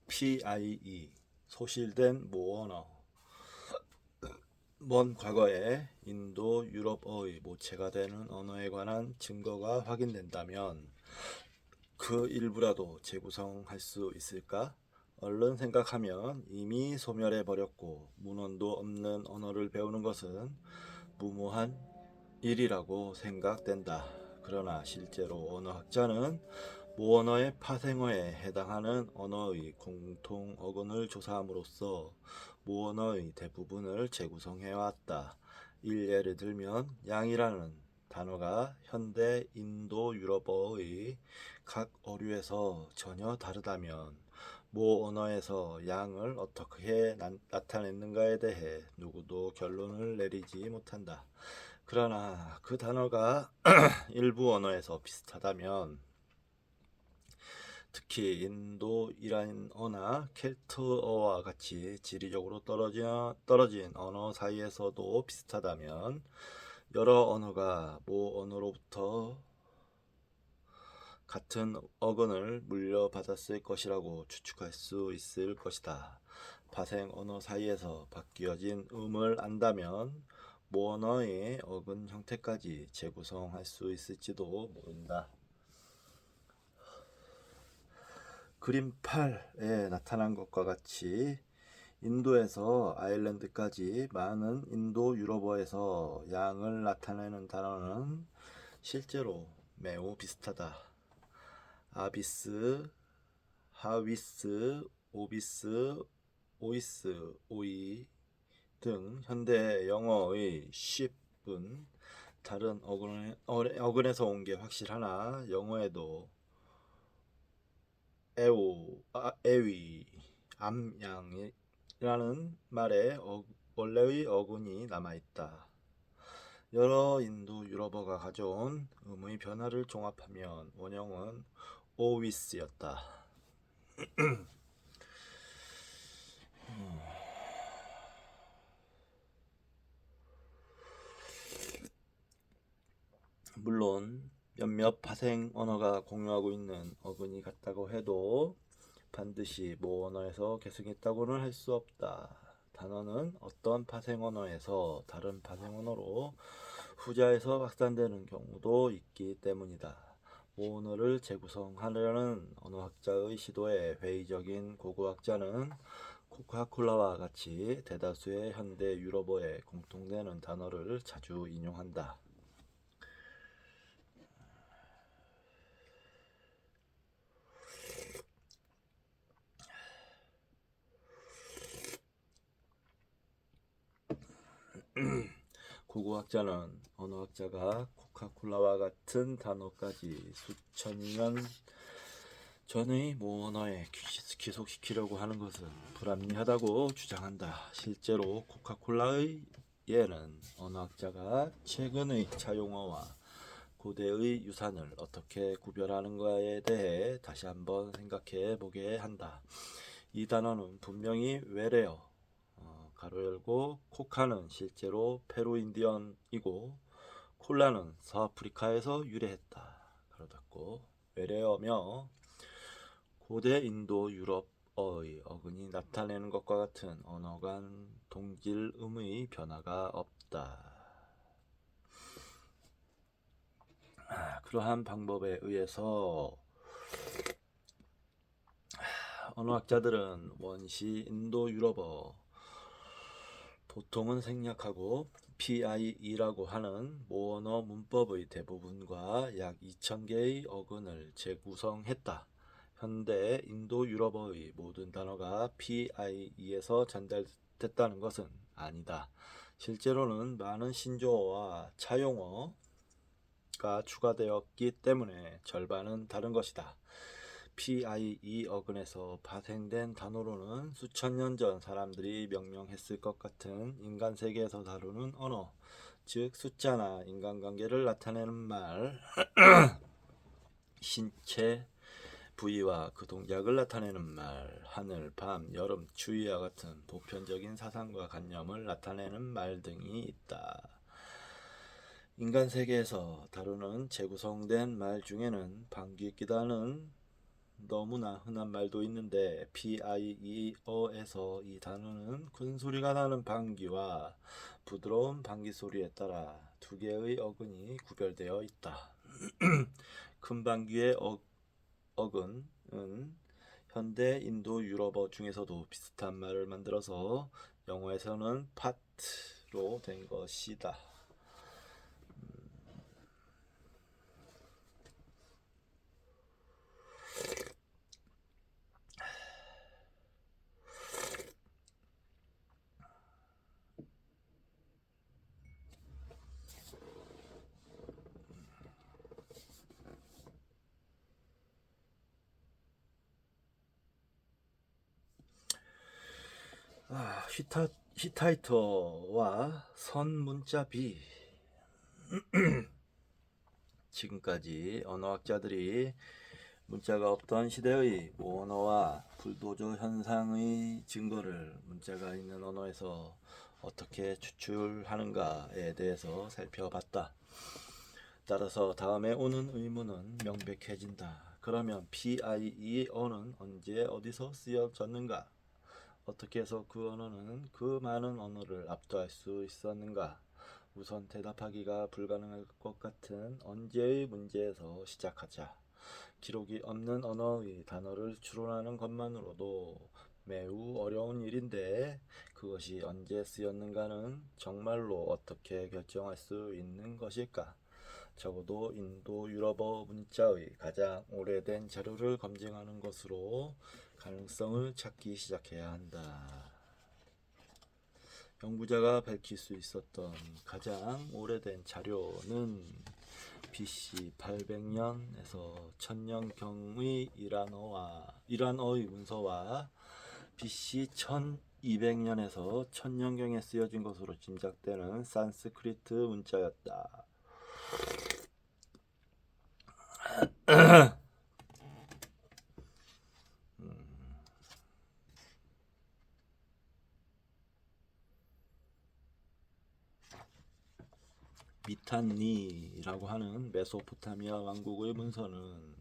PIE 소실된 모언어. 먼 과거에 인도 유럽어의 모체가 되는 언어에 관한 증거가 확인된다면 그 일부라도 재구성할 수 있을까? 얼른 생각하면 이미 소멸해 버렸고 문헌도 없는 언어를 배우는 것은 무모한 일이라고 생각된다. 그러나 실제로 언어학자는 모언어의 파생어에 해당하는 언어의 공통 어근을 조사함으로써 모언어의 대부분을 재구성해왔다. 일례를 들면 양이라는 단어가 현대 인도 유럽어의 각 어류에서 전혀 다르다면 모 언어에서 양을 어떻게 나타냈는가에 대해 누구도 결론을 내리지 못한다. 그러나 그 단어가 일부 언어에서 비슷하다면 특히 인도 이란어나 켈트어와 같이 지리적으로 떨어진 언어 사이에서도 비슷하다면 여러 언어가 모 언어로부터 같은 어근을 물려받았을 것이라고 추측할 수 있을 것이다. 파생 언어 사이에서 바뀌어진 음을 안다면 모 언어의 어근 형태까지 재구성할 수 있을지도 모른다. 그림 8에 나타난 것과 같이 인도에서 아일랜드까지 많은 인도 유럽어에서 양을 나타내는 단어는 실제로 매우 비슷하다. 아비스, 하위스, 오비스, 오이스, 오이 등 현대 영어의 쉽은 다른 어근에서 온 게 확실하나 영어에도 에위, 암양이라는 말에 원래의 어근이 남아있다. 여러 인도 유럽어가 가져온 음의 변화를 종합하면 원형은 오위스였다. 물론 몇몇 파생 언어가 공유하고 있는 어근이 같다고 해도 반드시 모 언어에서 계승했다고는 할 수 없다. 단어는 어떤 파생 언어에서 다른 파생 언어로 후자에서 확산되는 경우도 있기 때문이다. 모 언어를 재구성하려는 언어학자의 시도에 회의적인 고고학자는 코카콜라와 같이 대다수의 현대 유럽어에 공통되는 단어를 자주 인용한다. 고고학자는 언어학자가 코카콜라와 같은 단어까지 수천 년 전의 모 언어에 귀속시키려고 하는 것은 불합리하다고 주장한다. 실제로 코카콜라의 예는 언어학자가 최근의 차용어와 고대의 유산을 어떻게 구별하는가에 대해 다시 한번 생각해 보게 한다. 이 단어는 분명히 외래어 가로 열고 코카는 실제로 페루 인디언이고 콜라는 서아프리카에서 유래했다. 가로 닫고 외래어며 고대 인도 유럽어의 어근이 나타내는 것과 같은 언어 간 동질음의 변화가 없다. 그러한 방법에 의해서 언어학자들은 원시 인도 유럽어 보통은 생략하고 PIE라고 하는 모언어 문법의 대부분과 약 2000개의 어근을 재구성했다. 현대 인도 유럽어의 모든 단어가 PIE에서 전달됐다는 것은 아니다. 실제로는 많은 신조어와 차용어가 추가되었기 때문에 절반은 다른 것이다. PIE 어근에서 파생된 단어로는 수천 년 전 사람들이 명명했을 것 같은 인간 세계에서 다루는 언어, 즉 숫자나 인간관계를 나타내는 말, 신체 부위와 그 동작을 나타내는 말, 하늘, 밤, 여름, 추위와 같은 보편적인 사상과 관념을 나타내는 말 등이 있다. 인간 세계에서 다루는 재구성된 말 중에는 방귀뀌다는 너무나 흔한 말도 있는데 PIE어에서 이 단어는 큰 소리가 나는 방귀와 부드러운 방귀 소리에 따라 두 개의 어근이 구별되어 있다. 큰 방귀의 어근은 현대 인도 유럽어 중에서도 비슷한 말을 만들어서 영어에서는 파트로 된 것이다. 히타이터와 선문자비. 지금까지 언어학자들이 문자가 없던 시대의 모언어와 불도저 현상의 증거를 문자가 있는 언어에서 어떻게 추출하는가에 대해서 살펴봤다. 따라서 다음에 오는 의문은 명백해진다. 그러면 PIE어는 언제 어디서 쓰여졌는가? 어떻게 해서 그 언어는 그 많은 언어를 압도할 수 있었는가? 우선 대답하기가 불가능할 것 같은 언제의 문제에서 시작하자. 기록이 없는 언어의 단어를 추론하는 것만으로도 매우 어려운 일인데 그것이 언제 쓰였는가는 정말로 어떻게 결정할 수 있는 것일까? 적어도 인도 유럽어 문자의 가장 오래된 자료를 검증하는 것으로 가능성을 찾기 시작해야 한다. 연구자가 밝힐 수 있었던 가장 오래된 자료는 BC 800년에서 1000년경의 이란어의 문서와 BC 1200년에서 1000년경에 쓰여진 것으로 짐작되는 산스크리트 문자였다. 미탄니라고 하는 메소포타미아 왕국의 문서는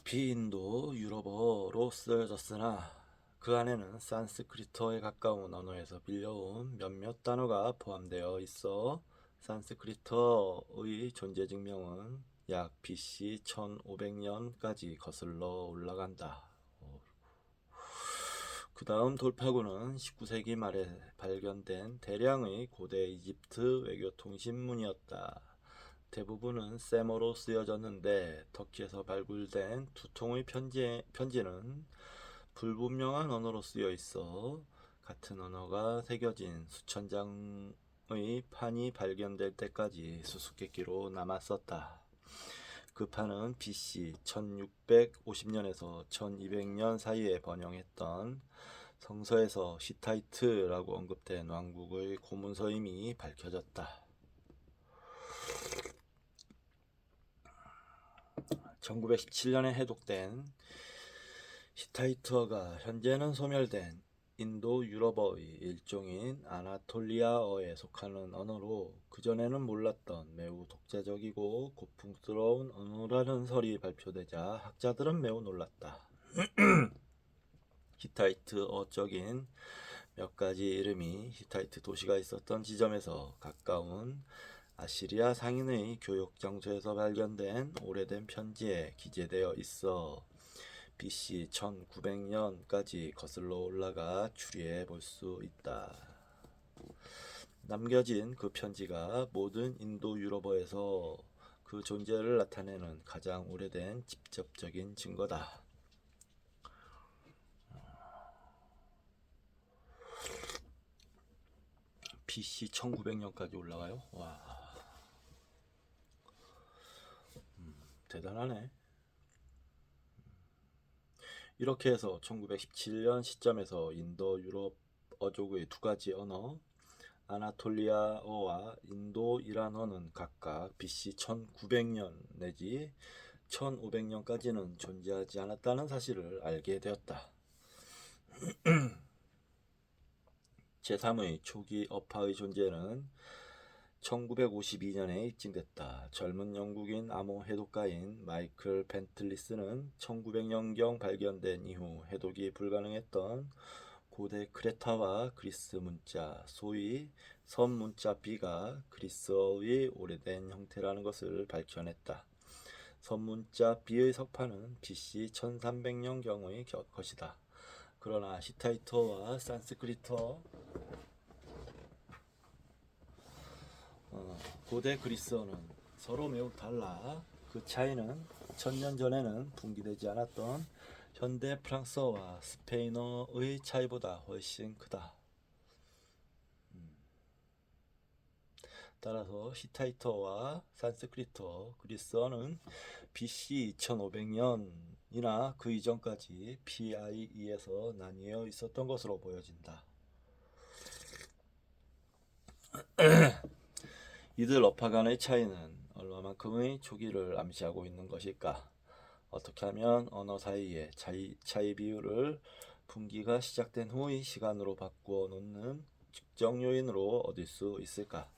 비인도 유럽어로 쓰여졌으나 그 안에는 산스크리트어에 가까운 언어에서 빌려온 몇몇 단어가 포함되어 있어 산스크리트어의 존재 증명은 약 BC 1500년까지 거슬러 올라간다. 그 다음 돌파구는 19세기 말에 발견된 대량의 고대 이집트 외교통신문이었다. 대부분은 세모로 쓰여졌는데 터키에서 발굴된 두 통의 편지는 불분명한 언어로 쓰여 있어 같은 언어가 새겨진 수천 장의 판이 발견될 때까지 수수께끼로 남았었다. 그 판은 BC 1650년에서 1200년 사이에 번영했던 성서에서 히타이트라고 언급된 왕국의 고문서임이 밝혀졌다. 1917년에 해독된 히타이트어가 현재는 소멸된 인도 유럽어의 일종인 아나톨리아어에 속하는 언어로 그전에는 몰랐던 매우 독자적이고 고풍스러운 언어라는 설이 발표되자 학자들은 매우 놀랐다. 히타이트어적인 몇 가지 이름이 히타이트 도시가 있었던 지점에서 가까운 아시리아 상인의 교육 장소에서 발견된 오래된 편지에 기재되어 있어 BC 1900년까지 거슬러 올라가 추리해 볼 수 있다. 남겨진 그 편지가 모든 인도 유럽어에서 그 존재를 나타내는 가장 오래된 직접적인 증거다. BC 1900년까지 올라가요? 와, 대단하네. 이렇게 해서 1917년 시점에서 인도 유럽 어족의 두 가지 언어 아나톨리아어와 인도 이란어는 각각 BC 1900년 내지 1500년까지는 존재하지 않았다는 사실을 알게 되었다. 제3의 초기 어파의 존재는 1952년에 입증됐다. 젊은 영국인 암호 해독가인 마이클 벤틀리스는 1900년경 발견된 이후 해독이 불가능했던 고대 크레타와 그리스 문자, 소위 섬 문자 B가 그리스어의 오래된 형태라는 것을 밝혀냈다. 섬 문자 B의 석판은 BC 1300년경의 것이다. 그러나 히타이트어와 산스크리트어, 고대 그리스어는 서로 매우 달라. 그 차이는 1000년 전에는 분기되지 않았던 현대 프랑스어와 스페인어의 차이보다 훨씬 크다. 따라서 히타이트어와 산스크리트어, 그리스어는 BC 2500년이나 그 이전까지 PIE에서 나뉘어 있었던 것으로 보여진다. 이들 어파 간의 차이는 얼마만큼의 초기를 암시하고 있는 것일까? 어떻게 하면 언어 사이의 차이 비율을 분기가 시작된 후의 시간으로 바꾸어 놓는 측정 요인으로 얻을 수 있을까?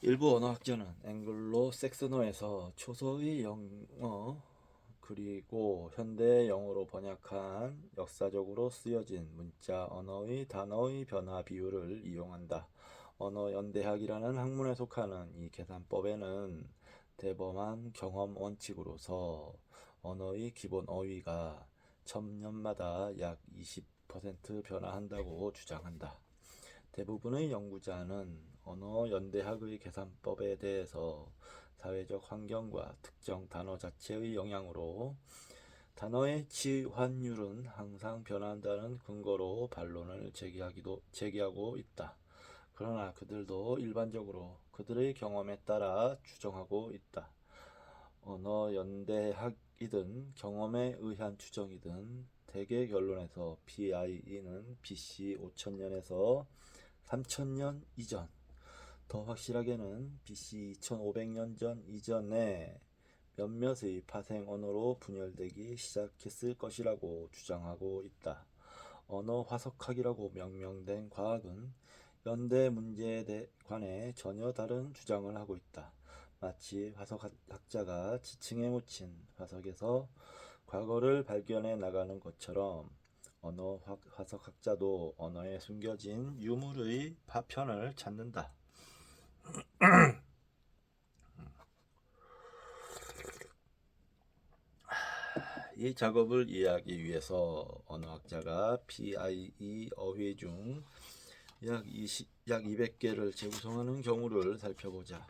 일부 언어학자는 앵글로 색슨어에서 초서의 영어 그리고 현대 영어로 번역한 역사적으로 쓰여진 문자 언어의 단어의 변화 비율을 이용한다. 언어 연대학이라는 학문에 속하는 이 계산법에는 대범한 경험 원칙으로서 언어의 기본 어휘가 1000년마다 약 20% 변화한다고 주장한다. 대부분의 연구자는 언어 연대학의 계산법에 대해서 사회적 환경과 특정 단어 자체의 영향으로 단어의 치환율은 항상 변한다는 근거로 반론을 제기하고 있다. 그러나 그들도 일반적으로 그들의 경험에 따라 추정하고 있다. 언어 연대학이든 경험에 의한 추정이든 대개 결론에서 PIE는 BC 5000년에서 3000년 이전, 더 확실하게는 BC 2500년 전 이전에 몇몇의 파생 언어로 분열되기 시작했을 것이라고 주장하고 있다. 언어 화석학이라고 명명된 과학은 연대 문제에 관해 전혀 다른 주장을 하고 있다. 마치 화석학자가 지층에 묻힌 화석에서 과거를 발견해 나가는 것처럼 언어 화석학자도 언어에 숨겨진 유물의 파편을 찾는다. 이 작업을 이해하기 위해서 언어학자가 PIE 어휘 중 약 200개를 재구성하는 경우를 살펴보자.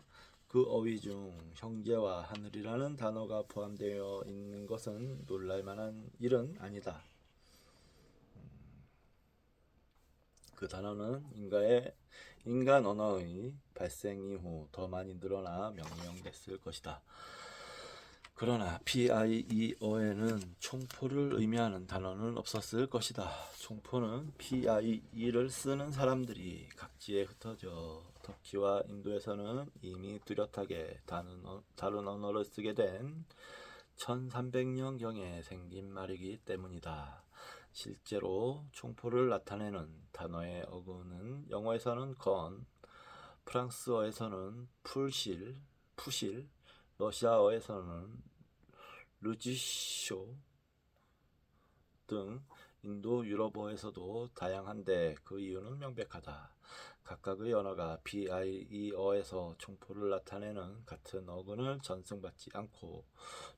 그 어휘 중 형제와 하늘이라는 단어가 포함되어 있는 것은 놀랄만한 일은 아니다. 그 단어는 인간 언어의 발생 이후 더 많이 늘어나 명명됐을 것이다. 그러나 PIE어에는 총포를 의미하는 단어는 없었을 것이다. 총포는 PIE를 쓰는 사람들이 각지에 흩어져 터키와 인도에서는 이미 뚜렷하게 다른 언어를 쓰게 된 1300년경에 생긴 말이기 때문이다. 실제로 총포를 나타내는 단어의 어근은 영어에서는 건, 프랑스어에서는 푸실, 러시아어에서는 르지쇼 등 인도 유럽어에서도 다양한데 그 이유는 명백하다. 각각의 언어가 PIE어에서 총포를 나타내는 같은 어근을 전승받지 않고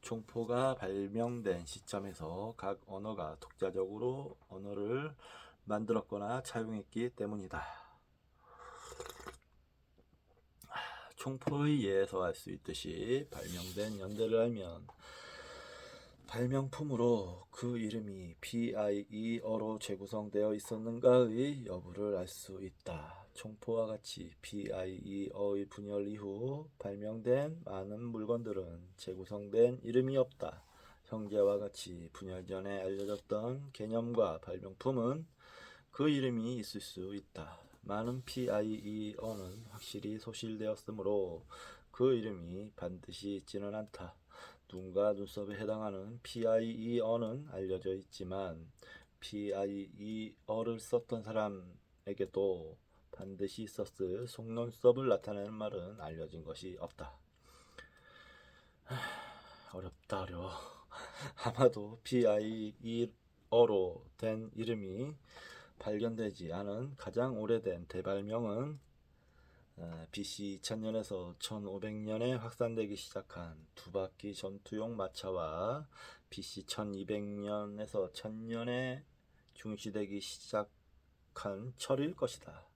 총포가 발명된 시점에서 각 언어가 독자적으로 언어를 만들었거나 차용했기 때문이다. 총포의 예에서 알 수 있듯이 발명된 연대를 알면 발명품으로 그 이름이 PIE어로 재구성되어 있었는가의 여부를 알 수 있다. 총포와 같이 PIE어의 분열 이후 발명된 많은 물건들은 재구성된 이름이 없다. 형제와 같이 분열 전에 알려졌던 개념과 발명품은 그 이름이 있을 수 있다. 많은 PIE어는 확실히 소실되었으므로 그 이름이 반드시 있지는 않다. 눈과 눈썹에 해당하는 PIE어는 알려져 있지만 PIE어를 썼던 사람에게도 반드시 있었을 속눈썹을 나타내는 말은 알려진 것이 없다. 어렵다 어려워. 아마도 PIE어로 된 이름이 발견되지 않은 가장 오래된 대발명은 BC 2000년에서 1500년에 확산되기 시작한 두바퀴 전투용 마차와 BC 1200년에서 1000년에 중시되기 시작한 철일 것이다.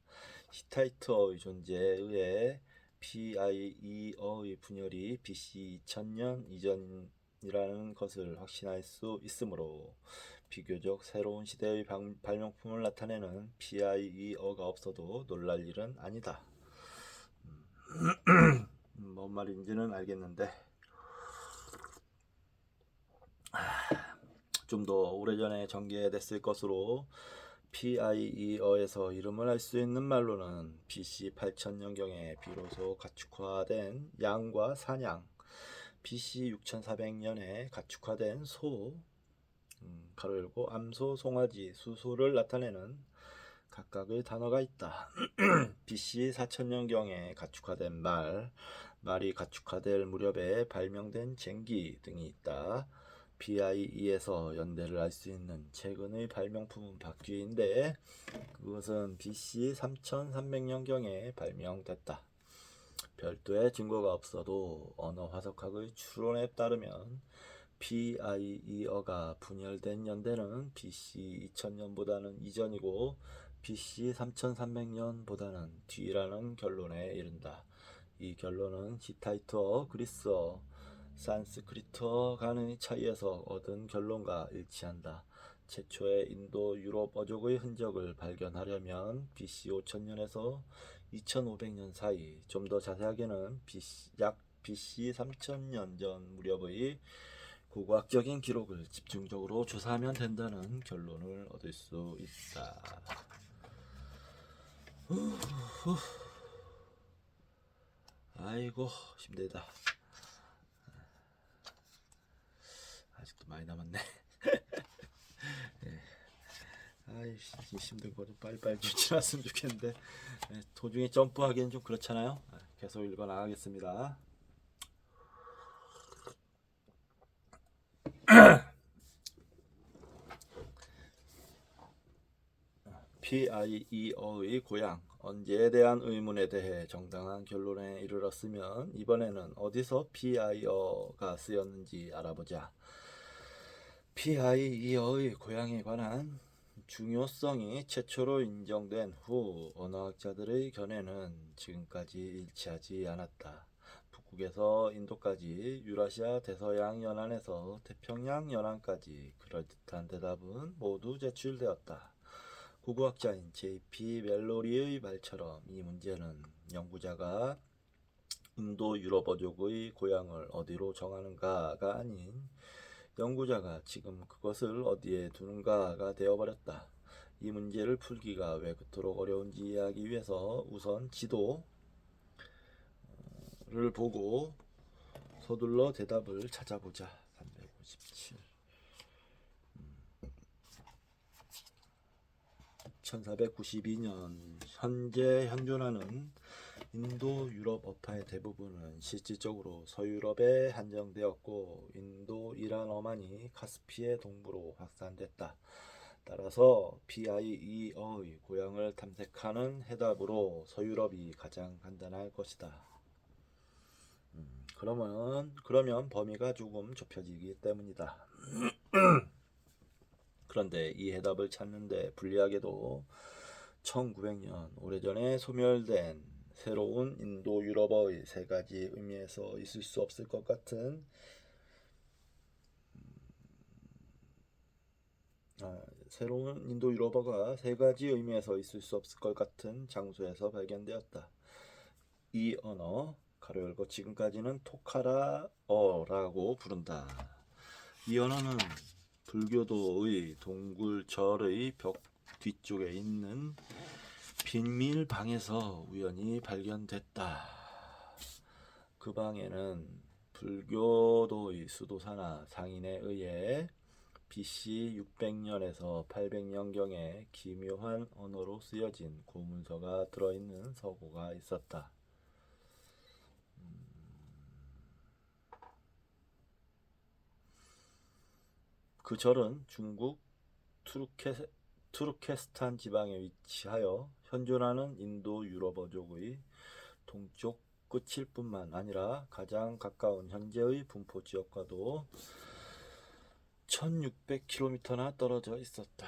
히타이트어의 존재에 의해 PIE어의 분열이 BC 2000년 이전이라는 것을 확신할 수 있으므로 비교적 새로운 시대의 발명품을 나타내는 PIE어가 없어도 놀랄 일은 아니다. 뭔 말인지는 알겠는데 좀 더 오래전에 전개됐을 것으로 PIE어에서 이름을 알 수 있는 말로는 BC 8000년경에 비로소 가축화된 양과 사냥, BC 6400년에 가축화된 소, 가로 열고 암소, 송아지, 수소를 나타내는 각각의 단어가 있다. BC 4000년경에 가축화된 말이 가축화될 무렵에 발명된 쟁기 등이 있다. PIE에서 연대를 알 수 있는 최근의 발명품은 바퀴인데 그것은 BC 3300년경에 발명됐다. 별도의 증거가 없어도 언어 화석학의 추론에 따르면 PIE어가 분열된 연대는 BC 2000년보다는 이전이고 BC 3300년보다는 뒤라는 결론에 이른다. 이 결론은 히타이트어, 그리스어, 산스크리트어 간의 차이에서 얻은 결론과 일치한다. 최초의 인도 유럽 어족의 흔적을 발견하려면 BC 5000년에서 2500년 사이, 좀 더 자세하게는 약 BC 3000년 전 무렵의 고고학적인 기록을 집중적으로 조사하면 된다는 결론을 얻을 수 있다. 아이고 힘들다. 아직도 많이 남았네. 네. 아이씨 힘든 거 좀 빨리빨리 좀 지났으면 좋겠는데 도중에 점프하기엔 좀 그렇잖아요. 계속 읽어 나가겠습니다. PIE어의 고향, 언제에 대한 의문에 대해 정당한 결론에 이르렀으면 이번에는 어디서 PIE어가 쓰였는지 알아보자. PIE어의 고향에 관한 중요성이 최초로 인정된 후 언어학자들의 견해는 지금까지 일치하지 않았다. 북극에서 인도까지, 유라시아 대서양 연안에서 태평양 연안까지 그럴듯한 대답은 모두 제출되었다. 고고학자인 J.P. 멜로리의 말처럼 이 문제는 연구자가 인도 유럽어족의 고향을 어디로 정하는가가 아닌 연구자가 지금 그것을 어디에 두는가가 되어버렸다. 이 문제를 풀기가 왜 그토록 어려운지 이해하기 위해서 우선 지도를 보고 서둘러 대답을 찾아보자. 357 1492년 현재 현존하는 인도 유럽 어파의 대부분은 실질적으로 서유럽에 한정되었고 인도 이란어만이 카스피해 동부로 확산됐다. 따라서 PIE어의 고향을 탐색하는 해답으로 서유럽이 가장 간단할 것이다. 그러면 범위가 조금 좁혀지기 때문이다. 그런데 이 해답을 찾는데 불리하게도 1900년 오래전에 소멸된 새로운 인도 유럽어의 세 가지 의미에서 있을 수 없을 것 같은 새로운 인도 유럽어가 세 가지 의미에서 있을 수 없을 것 같은 장소에서 발견되었다. 이 언어 가로 열고 지금까지는 토카라어라고 부른다. 이 언어는 불교도의 동굴절의 벽 뒤쪽에 있는 빈밀방에서 우연히 발견됐다. 그 방에는 불교도의 수도사나 상인에 의해 BC 600년에서 800년경에 기묘한 언어로 쓰여진 고문서가 들어있는 서고가 있었다. 그 절은 중국 투르케스탄 지방에 위치하여 현존하는 인도 유럽어족의 동쪽 끝일 뿐만 아니라 가장 가까운 현재의 분포 지역과도 1600km나 떨어져 있었다.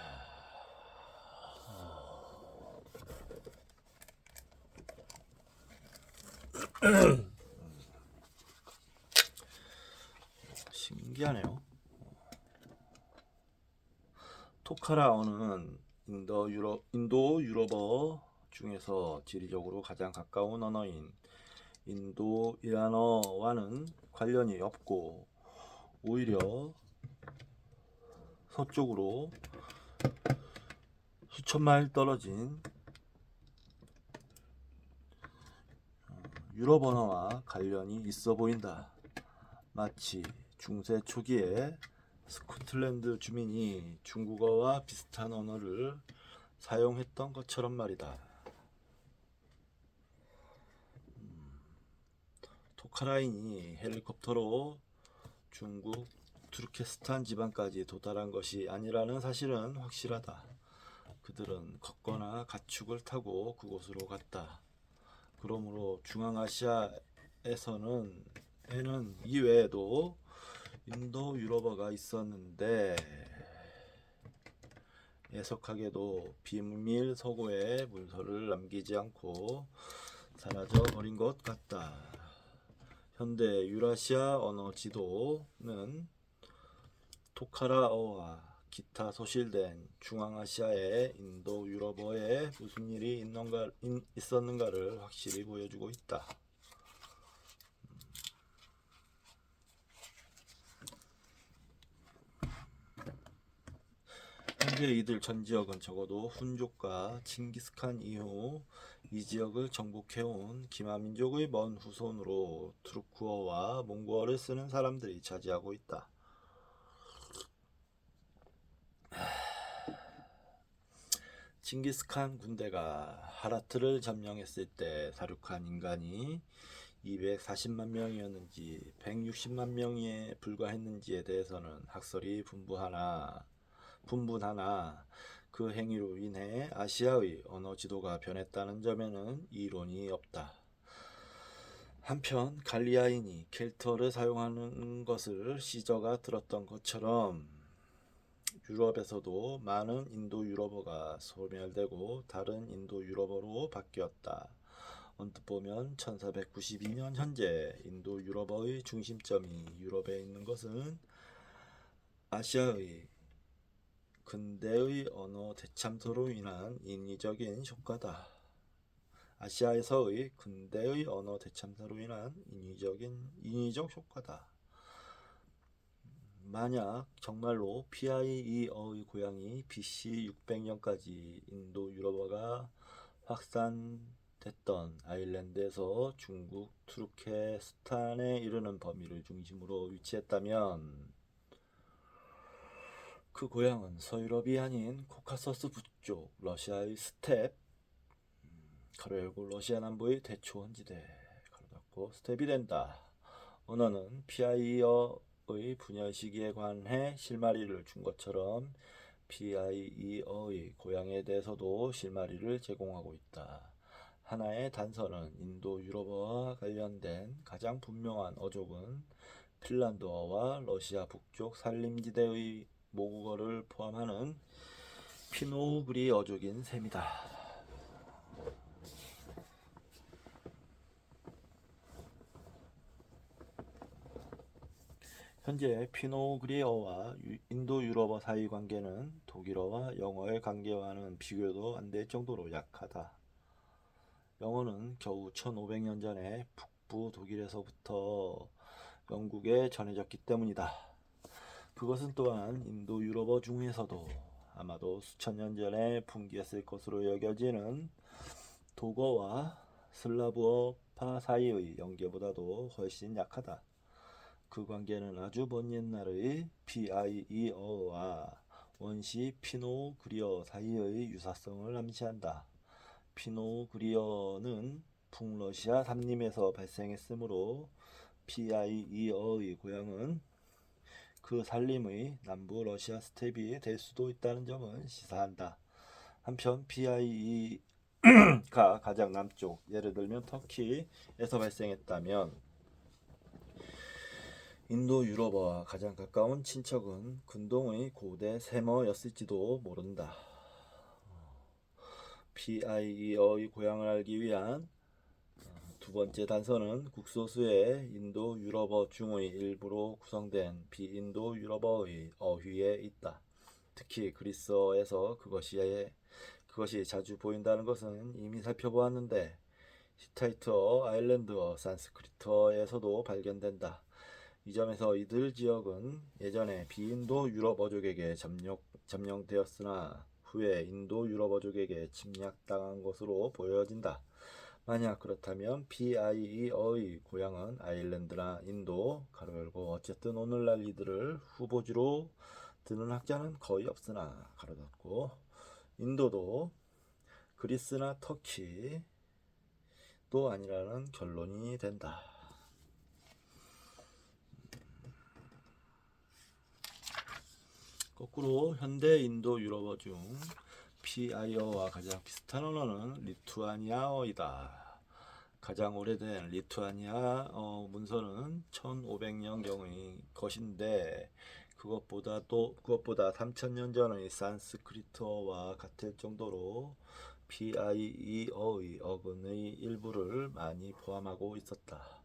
신기하네요. 토카라어는 인도 유럽어 중에서 지리적으로 가장 가까운 언어인 인도 이란어와는 관련이 없고 오히려 서쪽으로 수천 마일 떨어진 유럽 언어와 관련이 있어 보인다. 마치 중세 초기에 스코틀랜드 주민이 중국어와 비슷한 언어를 사용했던 것처럼 말이다. 토카라인이 헬리콥터로 중국 투르케스탄 지방까지 도달한 것이 아니라는 사실은 확실하다. 그들은 걷거나 가축을 타고 그곳으로 갔다. 그러므로 중앙아시아에서는 이외에도 인도 유럽어가 있었는데 애석하게도 비밀 서고에 문서를 남기지 않고 사라져 버린 것 같다. 현대 유라시아 언어 지도는 토카라어와 기타 소실된 중앙아시아의 인도 유럽어에 무슨 일이 있었는가를 확실히 보여주고 있다. 현재 이들 전 지역은 적어도 훈족과 칭기스칸 이후 이 지역을 정복해온 기마민족의 먼 후손으로 투르크어와 몽고어를 쓰는 사람들이 차지하고 있다. 칭기스칸 군대가 하라트를 점령했을 때 사륙한 인간이 240만 명이었는지 160만 명에 불과했는지에 대해서는 학설이 분분하나 그 행위로 인해 아시아의 언어 지도가 변했다는 점에는 이론이 없다. 한편 갈리아인이 켈트어를 사용하는 것을 시저가 들었던 것처럼 유럽에서도 많은 인도 유럽어가 소멸되고 다른 인도 유럽어로 바뀌었다. 언뜻 보면 1492년 현재 인도 유럽어의 중심점이 유럽에 있는 것은 아시아의 근대의 언어 대참사로 인한 인위적인 효과다. 아시아에서의 근대의 언어 대참사로 인한 인위적 효과다. 만약 정말로 PIE어의 고향이 BC 600년까지 인도 유럽어가 확산됐던 아일랜드에서 중국 투르케스탄에 이르는 범위를 중심으로 위치했다면 그 고향은 서유럽이 아닌 코카서스 북쪽 러시아의 스텝 가로 열고 러시아 남부의 대초원지대 가로 닫고 스텝이 된다. 언어는 PIE어의 분열 시기에 관해 실마리를 준 것처럼 PIE어의 고향에 대해서도 실마리를 제공하고 있다. 하나의 단서는 인도 유럽어와 관련된 가장 분명한 어족은 핀란드어와 러시아 북쪽 산림지대의 모국어를 포함하는 피노우그리 어족인 셈이다. 현재 피노우그리어와 인도 유럽어 사이 관계는 독일어와 영어의 관계와는 비교도 안 될 정도로 약하다. 영어는 겨우 1500년 전에 북부 독일에서부터 영국에 전해졌기 때문이다. 그것은 또한 인도 유럽어 중에서도 아마도 수천 년 전에 풍기했을 것으로 여겨지는 독어와 슬라브어파 사이의 연계보다도 훨씬 약하다. 그 관계는 아주 먼 옛날의 피아이이어와 원시 피노그리어 사이의 유사성을 암시한다. 피노그리어는 북러시아 산림에서 발생했으므로 피아이이어의 고향은 그 산림의 남부 러시아 스테피에 될 수도 있다는 점은 시사한다. 한편 피아이이가 가장 남쪽, 예를 들면 터키에서 발생했다면 인도 유럽어와 가장 가까운 친척은 근동의 고대 세머였을지도 모른다. 피아이이어의 고향을 알기 위한 두 번째 단서는 국소수의 인도 유럽어 중의 일부로 구성된 비인도 유럽어의 어휘에 있다. 특히 그리스어에서 그것이 자주 보인다는 것은 이미 살펴보았는데 히타이트어, 아일랜드어, 산스크리트어에서도 발견된다. 이 점에서 이들 지역은 예전에 비인도 유럽어족에게 점령되었으나 후에 인도 유럽어족에게 침략당한 것으로 보여진다. 만약 그렇다면 PIE어의 고향은 아일랜드나 인도 가로 열고 어쨌든 오늘날 이들을 후보지로 드는 학자는 거의 없으나 가로 닫고 인도도 그리스나 터키도 아니라는 결론이 된다. 거꾸로 현대 인도 유럽어 중 PI어와 가장 비슷한 언어는 리투아니아어이다. 가장 오래된 리투아니아어 문서는 1500년경의 것인데 그것보다 3000년 전의 산스크리트어와 같을 정도로 PIE어의 어근의 일부를 많이 포함하고 있었다.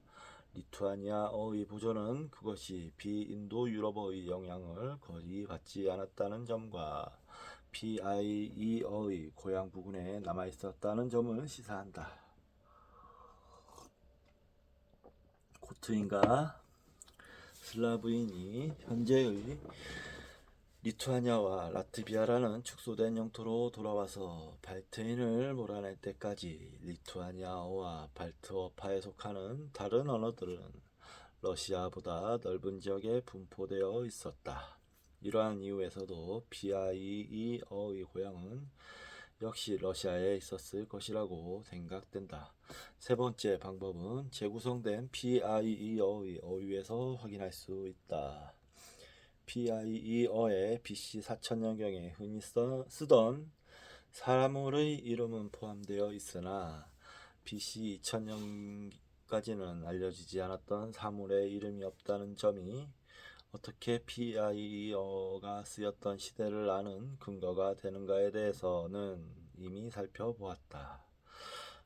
리투아니아어의 보존은 그것이 비인도 유럽어의 영향을 거의 받지 않았다는 점과 PIE어의 고향 부근에 남아있었다는 점을 시사한다. 고트인가 슬라브인이 현재의 리투아니아와 라트비아라는 축소된 영토로 돌아와서 발트인을 몰아낼 때까지 리투아니아어와 발트어파에 속하는 다른 언어들은 러시아보다 넓은 지역에 분포되어 있었다. 이러한 이유에서도 PIE어의 고향은 역시 러시아에 있었을 것이라고 생각된다. 세 번째 방법은 재구성된 PIE어의 어휘에서 확인할 수 있다. PIE어에 BC 4000년경에 흔히 쓰던 사물의 이름은 포함되어 있으나 BC 2000년까지는 알려지지 않았던 사물의 이름이 없다는 점이 어떻게 PIE어가 쓰였던 시대를 아는 근거가 되는가에 대해서는 이미 살펴보았다.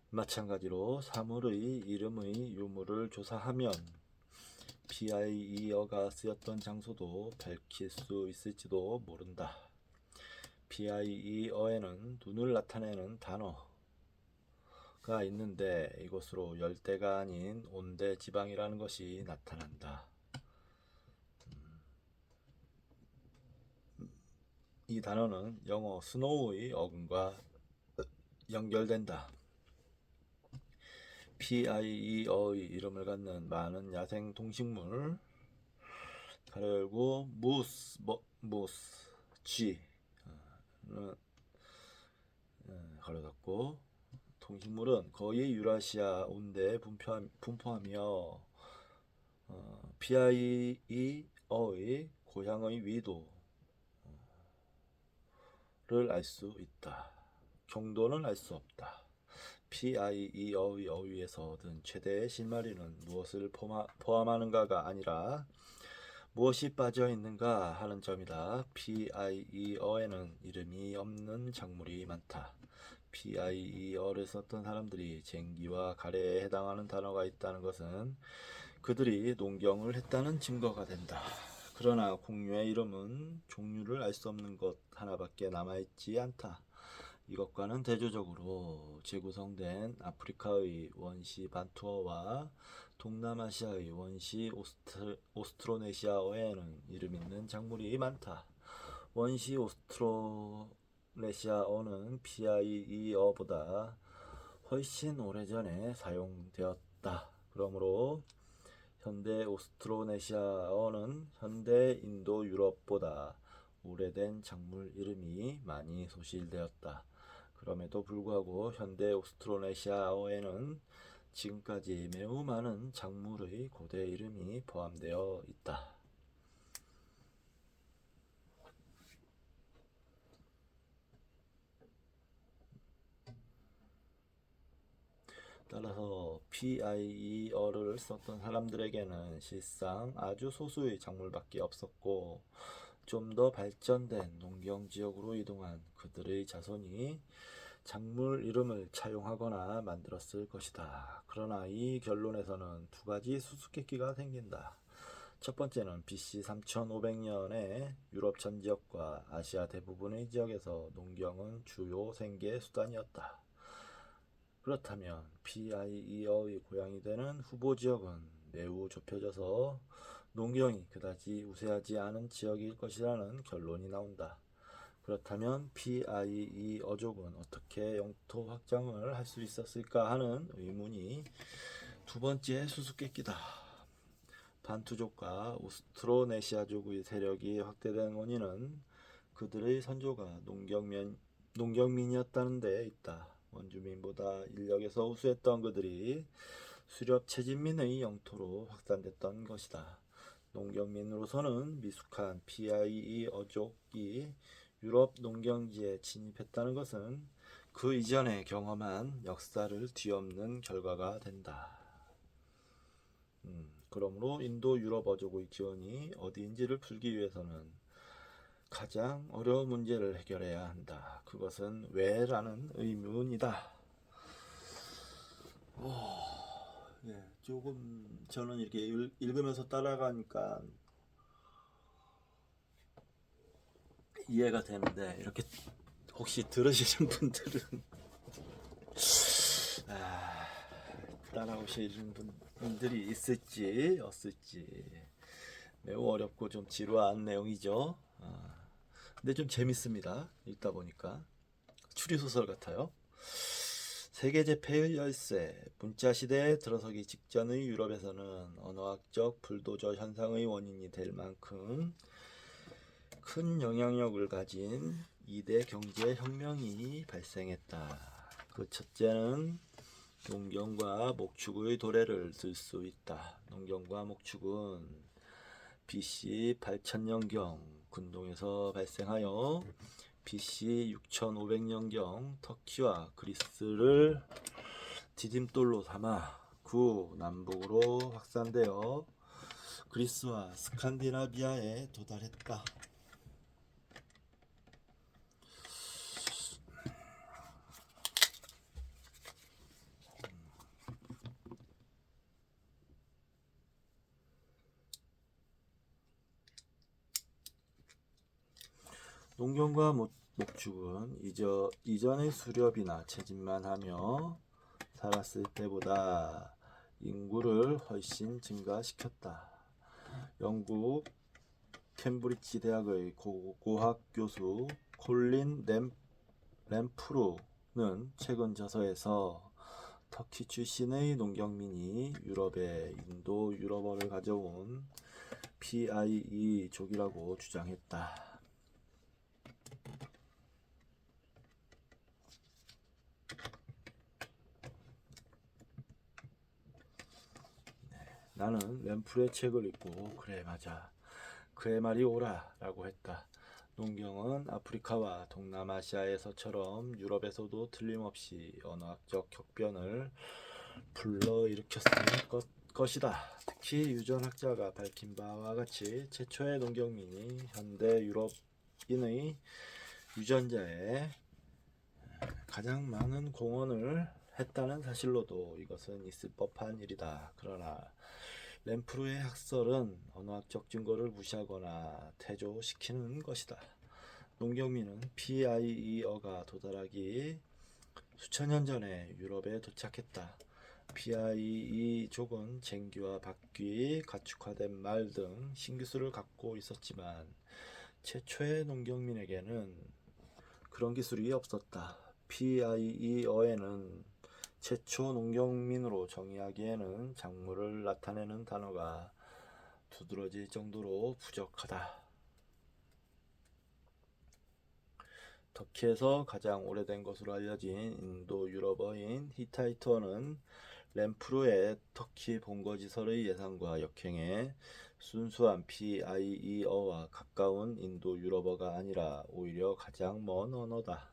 마찬가지로 사물의 이름의 유무를 조사하면 PIE어가 쓰였던 장소도 밝힐 수 있을지도 모른다. PIE어에는 눈을 나타내는 단어가 있는데 이곳으로 열대가 아닌 온대 지방이라는 것이 나타난다. 이 단어는 영어 스노우의 어근과 연결된다. PIE어의 이름을 갖는 많은 야생 동식물 가로 열고 무스, 쥐 가로 닫고 동식물은 거의 유라시아 온대에 분포하며 PIE어의 고향의 위도를 알 수 있다. 경도는 알 수 없다. PIE어의 어휘에서 얻은 최대의 실마리는 무엇을 포함하는가가 아니라 무엇이 빠져 있는가 하는 점이다. PIE어에는 이름이 없는 작물이 많다. PIE어를 썼던 사람들이 쟁기와 가래에 해당하는 단어가 있다는 것은 그들이 농경을 했다는 증거가 된다. 그러나 공유의 이름은 종류를 알 수 없는 것 하나밖에 남아있지 않다. 이것과는 대조적으로 재구성된 아프리카의 원시 반투어와 동남아시아의 원시 오스트로네시아어에는 이름 있는 작물이 많다. 원시 오스트로네시아어는 PIE어보다 훨씬 오래전에 사용되었다. 그러므로 현대 오스트로네시아어는 현대 인도 유럽보다 오래된 작물 이름이 많이 소실되었다. 그럼에도 불구하고 현대 오스트로네시아어에는 지금까지 매우 많은 작물의 고대 이름이 포함되어 있다. 따라서 PIE어를 썼던 사람들에게는 실상 아주 소수의 작물밖에 없었고, 좀 더 발전된 농경 지역으로 이동한 그들의 자손이 작물 이름을 차용하거나 만들었을 것이다. 그러나 이 결론에서는 두 가지 수수께끼가 생긴다. 첫 번째는 BC 3500년에 유럽 전 지역과 아시아 대부분의 지역에서 농경은 주요 생계 수단이었다. 그렇다면 PIE어의 고향이 되는 후보 지역은 매우 좁혀져서 농경이 그다지 우세하지 않은 지역일 것이라는 결론이 나온다. 그렇다면 PIE어족은 어떻게 영토 확장을 할 수 있었을까 하는 의문이 두 번째 수수께끼다. 반투족과 오스트로네시아족의 세력이 확대된 원인은 그들의 선조가 농경민이었다는 데 있다. 원주민보다 인력에서 우수했던 그들이 수렵 채진민의 영토로 확산됐던 것이다. 농경민으로서는 미숙한 PIE어족이 유럽 농경지에 진입했다는 것은 그 이전에 경험한 역사를 뒤엎는 결과가 된다. 그러므로 인도 유럽어족의 기원이 어디인지를 풀기 위해서는 가장 어려운 문제를 해결해야 한다. 그것은 왜라는 의문이다. 조금 저는 이렇게 읽으면서 따라가니까 이해가 되는데, 이렇게 혹시 들으시는 분들은 따라오시는 분들이 있을지 없을지. 매우 어렵고 좀 지루한 내용이죠. 근데 좀 재밌습니다. 읽다 보니까 추리소설 같아요. 세계 제패의 열세, 문자 시대에 들어서기 직전의 유럽에서는 언어학적 불도저 현상의 원인이 될 만큼 큰 영향력을 가진 2대 경제 혁명이 발생했다. 그 첫째는 농경과 목축의 도래를 들 수 있다. 농경과 목축은 BC 8000년경 근동에서 발생하여 BC 6500년경 터키와 그리스를 디딤돌로 삼아 구 남북으로 확산되어 그리스와 스칸디나비아에 도달했다. 농경과 목축은 이전의 수렵이나 채집만 하며 살았을 때보다 인구를 훨씬 증가시켰다. 영국 캠브리지 대학의 고고학 교수 콜린 램프루는 최근 저서에서 터키 출신의 농경민이 유럽에 인도 유럽어를 가져온 PIE족이라고 주장했다. 나는 램프의 책을 읽고 그래 맞아, 그의 말이 옳아 라고 했다. 농경은 아프리카와 동남아시아에서처럼 유럽에서도 틀림없이 언어학적 격변을 불러일으켰을 것이다. 특히 유전학자가 밝힌 바와 같이 최초의 농경민이 현대 유럽인의 유전자에 가장 많은 공헌을 했다는 사실로도 이것은 있을 법한 일이다. 그러나 램프루의 학설은 언어학적 증거를 무시하거나 퇴조시키는 것이다. 농경민은 PIE어가 도달하기 수천 년 전에 유럽에 도착했다. PIE족은 쟁기와 바퀴, 가축화된 말 등 신기술을 갖고 있었지만 최초의 농경민에게는 그런 기술이 없었다. PIE어에는 최초 농경민으로 정의하기에는 작물을 나타내는 단어가 두드러질 정도로 부족하다. 터키에서 가장 오래된 것으로 알려진 인도 유럽어인 히타이트어는 램프루의 터키 본거지설의 예상과 역행에 순수한 PIE어와 가까운 인도 유럽어가 아니라 오히려 가장 먼 언어다.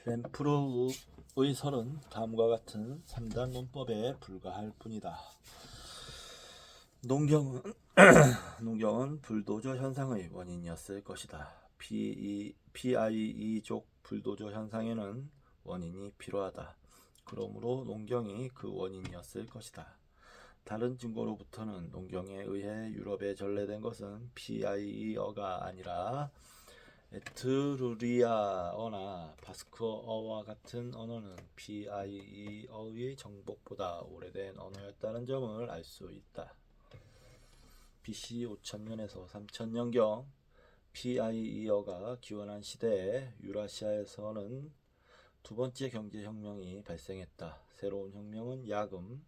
램프루의 설은 다음과 같은 3단 문법에 불과할 뿐이다. 농경은 불도저 현상의 원인이었을 것이다. PIE족 불도저 현상에는 원인이 필요하다. 그러므로 농경이 그 원인이었을 것이다. 다른 증거로부터는 농경에 의해 유럽에 전래된 것은 PIE어가 아니라 에트루리아어나 바스크어와 같은 언어는 PIE어의 정복보다 오래된 언어였다는 점을 알 수 있다. BC 5000년에서 3000년경 PIE어가 기원한 시대에 유라시아에서는 두 번째 경제혁명이 발생했다. 새로운 혁명은 야금,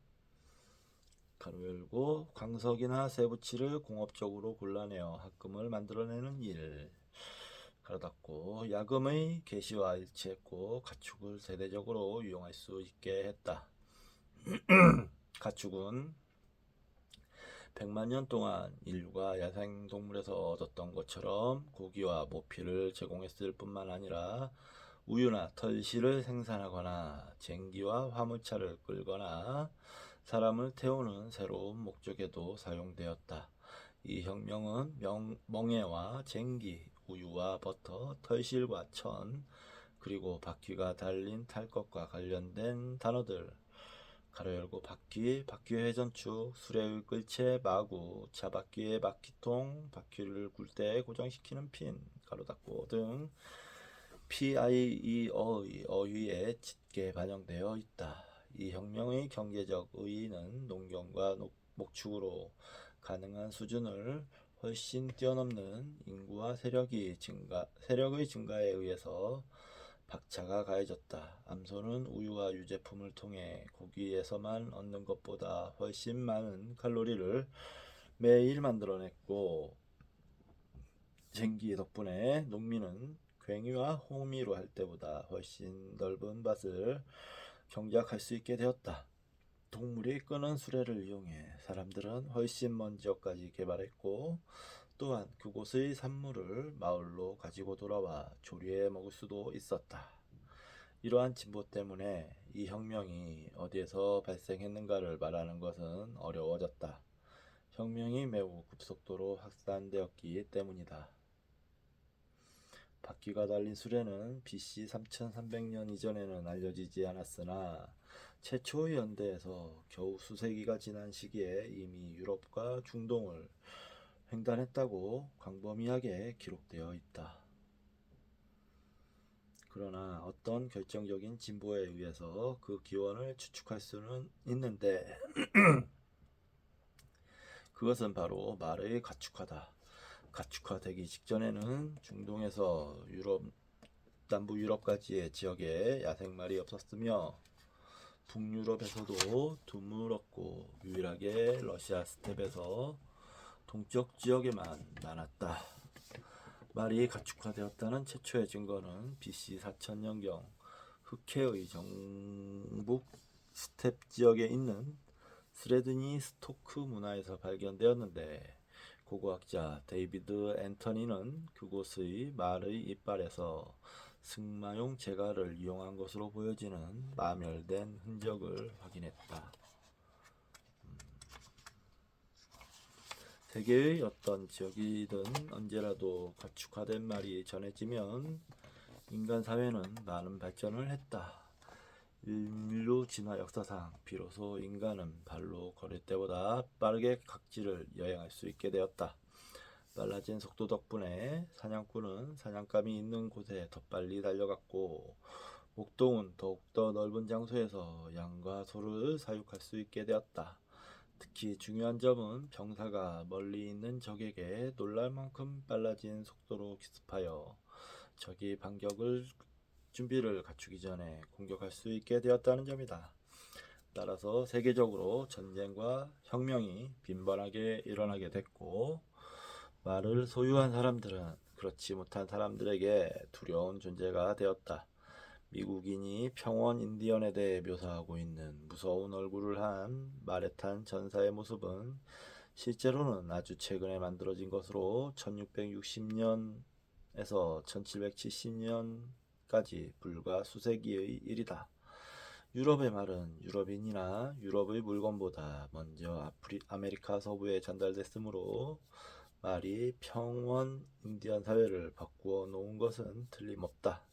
가로 열고 광석이나 쇠붙이를 공업적으로 골라내어 합금을 만들어내는 일, 가로 닫고 야금의 개시와 일치했고 가축을 세대적으로 이용할 수 있게 했다. 가축은 100만 년 동안 인류가 야생동물에서 얻었던 것처럼 고기와 모피를 제공했을 뿐만 아니라 우유나 털실을 생산하거나 쟁기와 화물차를 끌거나 사람을 태우는 새로운 목적에도 사용되었다. 이 혁명은 멍에와 쟁기, 우유와 버터, 털실과 천, 그리고 바퀴가 달린 탈 것과 관련된 단어들, 가로 열고 바퀴, 바퀴의 회전축, 수레의 끌채, 마구, 차바퀴의 바퀴통, 바퀴를 굴 때 고정시키는 핀, 가로 닫고 등 PIE어의 어휘에 짙게 반영되어 있다. 이 혁명의 경제적 의의는 농경과 목축으로 가능한 수준을 훨씬 뛰어넘는 인구와 세력의 증가에 의해서 박차가 가해졌다. 암소는 우유와 유제품을 통해 고기에서만 얻는 것보다 훨씬 많은 칼로리를 매일 만들어냈고, 쟁기 덕분에 농민은 괭이와 호미로 할 때보다 훨씬 넓은 밭을 경작할 수 있게 되었다. 동물이 끄는 수레를 이용해 사람들은 훨씬 먼 지역까지 개발했고, 또한 그곳의 산물을 마을로 가지고 돌아와 조리해 먹을 수도 있었다. 이러한 진보 때문에 이 혁명이 어디에서 발생했는가를 말하는 것은 어려워졌다. 혁명이 매우 급속도로 확산되었기 때문이다. 바퀴가 달린 수레는 BC 3300년 이전에는 알려지지 않았으나 최초의 연대에서 겨우 수세기가 지난 시기에 이미 유럽과 중동을 횡단했다고 광범위하게 기록되어 있다. 그러나 어떤 결정적인 진보에 의해서 그 기원을 추측할 수는 있는데 그것은 바로 말의 가축화다. 가축화되기 직전에는 중동에서 남부 유럽까지의 지역에 야생말이 없었으며 북유럽에서도 드물었고 유일하게 러시아 스텝에서 동쪽 지역에만 많았다. 말이 가축화되었다는 최초의 증거는 BC 4000년경 흑해의 정북 스텝 지역에 있는 스레드니 스토크 문화에서 발견되었는데 고고학자 데이비드 앤터니는 그곳의 말의 이빨에서 승마용 재갈을 이용한 것으로 보여지는 마멸된 흔적을 확인했다. 세계의 어떤 지역이든 언제라도 가축화된 말이 전해지면 인간 사회는 많은 발전을 했다. 인류 진화 역사상 비로소 인간은 발로 걸을 때보다 빠르게 각지를 여행할 수 있게 되었다. 빨라진 속도 덕분에 사냥꾼은 사냥감이 있는 곳에 더 빨리 달려갔고 목동은 더욱더 넓은 장소에서 양과 소를 사육할 수 있게 되었다. 특히 중요한 점은 병사가 멀리 있는 적에게 놀랄 만큼 빨라진 속도로 기습하여 적이 반격을 준비를 갖추기 전에 공격할 수 있게 되었다는 점이다. 따라서 세계적으로 전쟁과 혁명이 빈번하게 일어나게 됐고, 말을 소유한 사람들은 그렇지 못한 사람들에게 두려운 존재가 되었다. 미국인이 평원 인디언에 대해 묘사하고 있는 무서운 얼굴을 한 말에 탄 전사의 모습은 실제로는 아주 최근에 만들어진 것으로 1660년에서 1770년까지 불과 수세기의 일이다. 유럽의 말은 유럽인이나 유럽의 물건보다 먼저 아메리카 서부에 전달됐으므로 말이 평원 인디언 사회를 바꾸어 놓은 것은 틀림없다.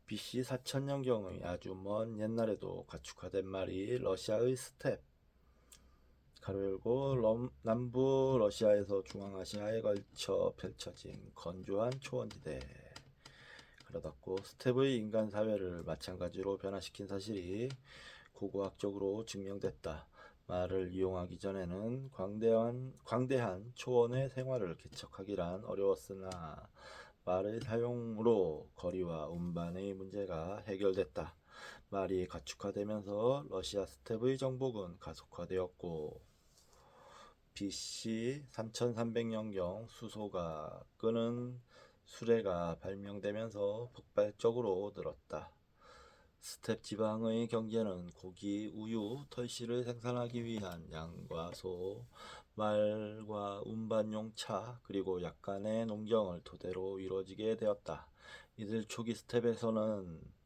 BC 4000년경의 아주 먼 옛날에도 가축화된 말이 러시아의 스텝, 가로 열고 남부 러시아에서 중앙아시아에 걸쳐 펼쳐진 건조한 초원지대, 가로 닫고 스텝의 인간 사회를 마찬가지로 변화시킨 사실이 고고학적으로 증명됐다. 말을 이용하기 전에는 광대한 초원의 생활을 개척하기란 어려웠으나 말의 사용으로 거리와 운반의 문제가 해결됐다. 말이 가축화되면서 러시아 스텝의 정복은 가속화되었고 BC 3300년경 수소가 끄는 수레가 발명되면서 폭발적으로 늘었다. 스텝 지방의 경제는 고기, 우유, 털씨를 생산하기 위한 양과 소, 말과 운반용 차, 그리고 약간의 농경을 토대로 이루어지게 되었다. 이들 초기 스텝에서는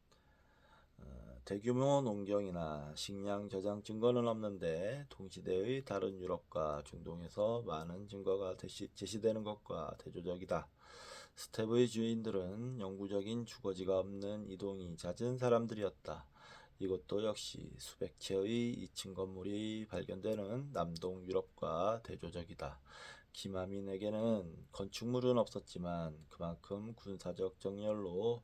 대규모 농경이나 식량 저장 증거는 없는데 동시대의 다른 유럽과 중동에서 많은 증거가 제시되는 것과 대조적이다. 스텝의 주인들은 영구적인 주거지가 없는 이동이 잦은 사람들이었다. 이것도 역시 수백 채의 2층 건물이 발견되는 남동 유럽과 대조적이다. 기마민에게는 건축물은 없었지만 그만큼 군사적 정렬로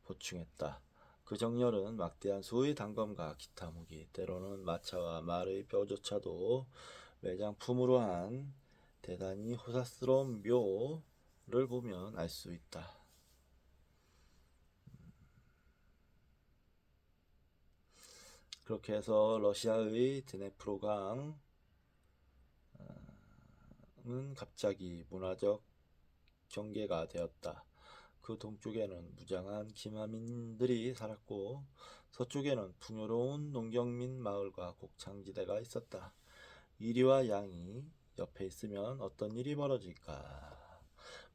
보충했다. 그 정렬은 막대한 수의 단검과 기타 무기, 때로는 마차와 말의 뼈조차도 매장품으로 한 대단히 호사스러운 묘를 보면 알 수 있다. 그렇게 해서 러시아의 드네프로강은 갑자기 문화적 경계가 되었다. 그 동쪽에는 무장한 기마민들이 살았고 서쪽에는 풍요로운 농경민 마을과 곡창지대가 있었다. 이리와 양이 옆에 있으면 어떤 일이 벌어질까?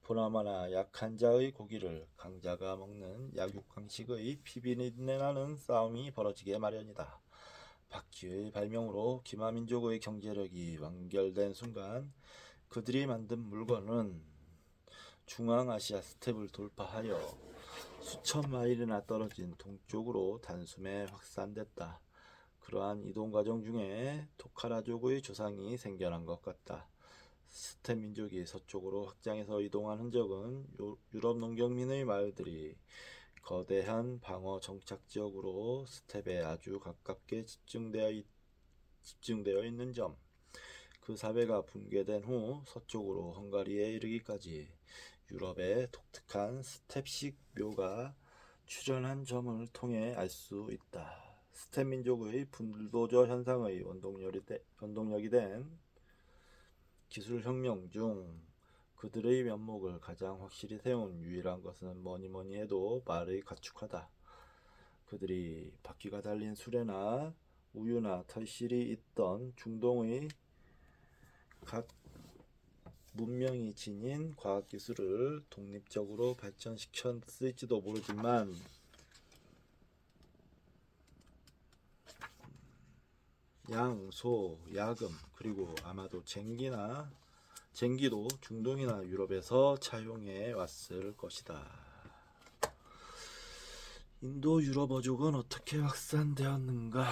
보나마나 약한 자의 고기를 강자가 먹는 약육강식의 피비린내 나는 싸움이 벌어지게 마련이다. 바퀴의 발명으로 기마민족의 경제력이 완결된 순간 그들이 만든 물건은 중앙아시아 스텝을 돌파하여 수천 마일이나 떨어진 동쪽으로 단숨에 확산됐다. 그러한 이동 과정 중에 토카라족의 조상이 생겨난 것 같다. 스텝 민족이 서쪽으로 확장해서 이동한 흔적은 유럽 농경민의 마을들이 거대한 방어 정착 지역으로 스텝에 아주 가깝게 집중되어 있는 점, 그 사회가 붕괴된 후 서쪽으로 헝가리에 이르기까지 유럽의 독특한 스텝식 묘가 출현한 점을 통해 알 수 있다. 스텝 민족의 불도저 현상의 원동력이 된 기술혁명 중 그들의 면목을 가장 확실히 세운 유일한 것은 뭐니뭐니 해도 말의 가축화다. 그들이 바퀴가 달린 수레나 우유나 털실이 있던 중동의 각 문명이 지닌 과학기술을 독립적으로 발전시켰을지도 모르지만 양, 소, 야금, 그리고 아마도 쟁기도 중동이나 유럽에서 차용해 왔을 것이다. 인도 유럽어족은 어떻게 확산되었는가?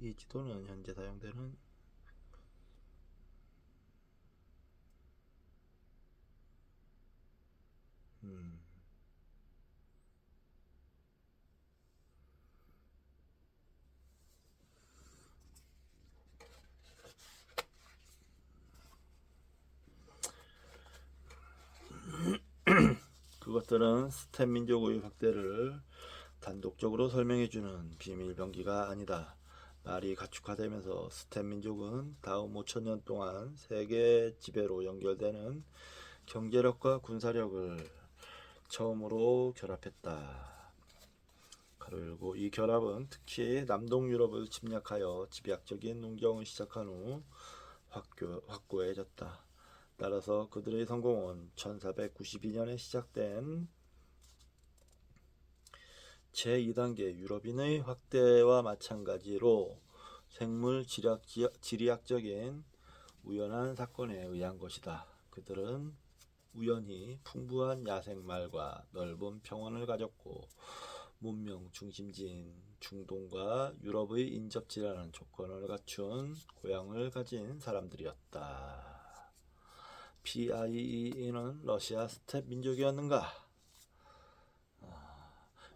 이 지도는 현재 사용되는 음. 그것들은 스텝 민족의 확대를 단독적으로 설명해주는 비밀 병기가 아니다. 말이 가축화되면서 스텝 민족은 다음 5천년 동안 세계 지배로 연결되는 경제력과 군사력을 처음으로 결합했다. 그리고 이 결합은 특히 남동 유럽을 침략하여 집약적인 농경을 시작한 후 확고해졌다. 따라서 그들의 성공은 1492년에 시작된 제2단계 유럽인의 확대와 마찬가지로 생물 지리학적인 우연한 사건에 의한 것이다. 그들은 우연히 풍부한 야생말과 넓은 평원을 가졌고 문명 중심지인 중동과 유럽의 인접지라는 조건을 갖춘 고향을 가진 사람들이었다. PIE는 러시아 스텝 민족이었는가?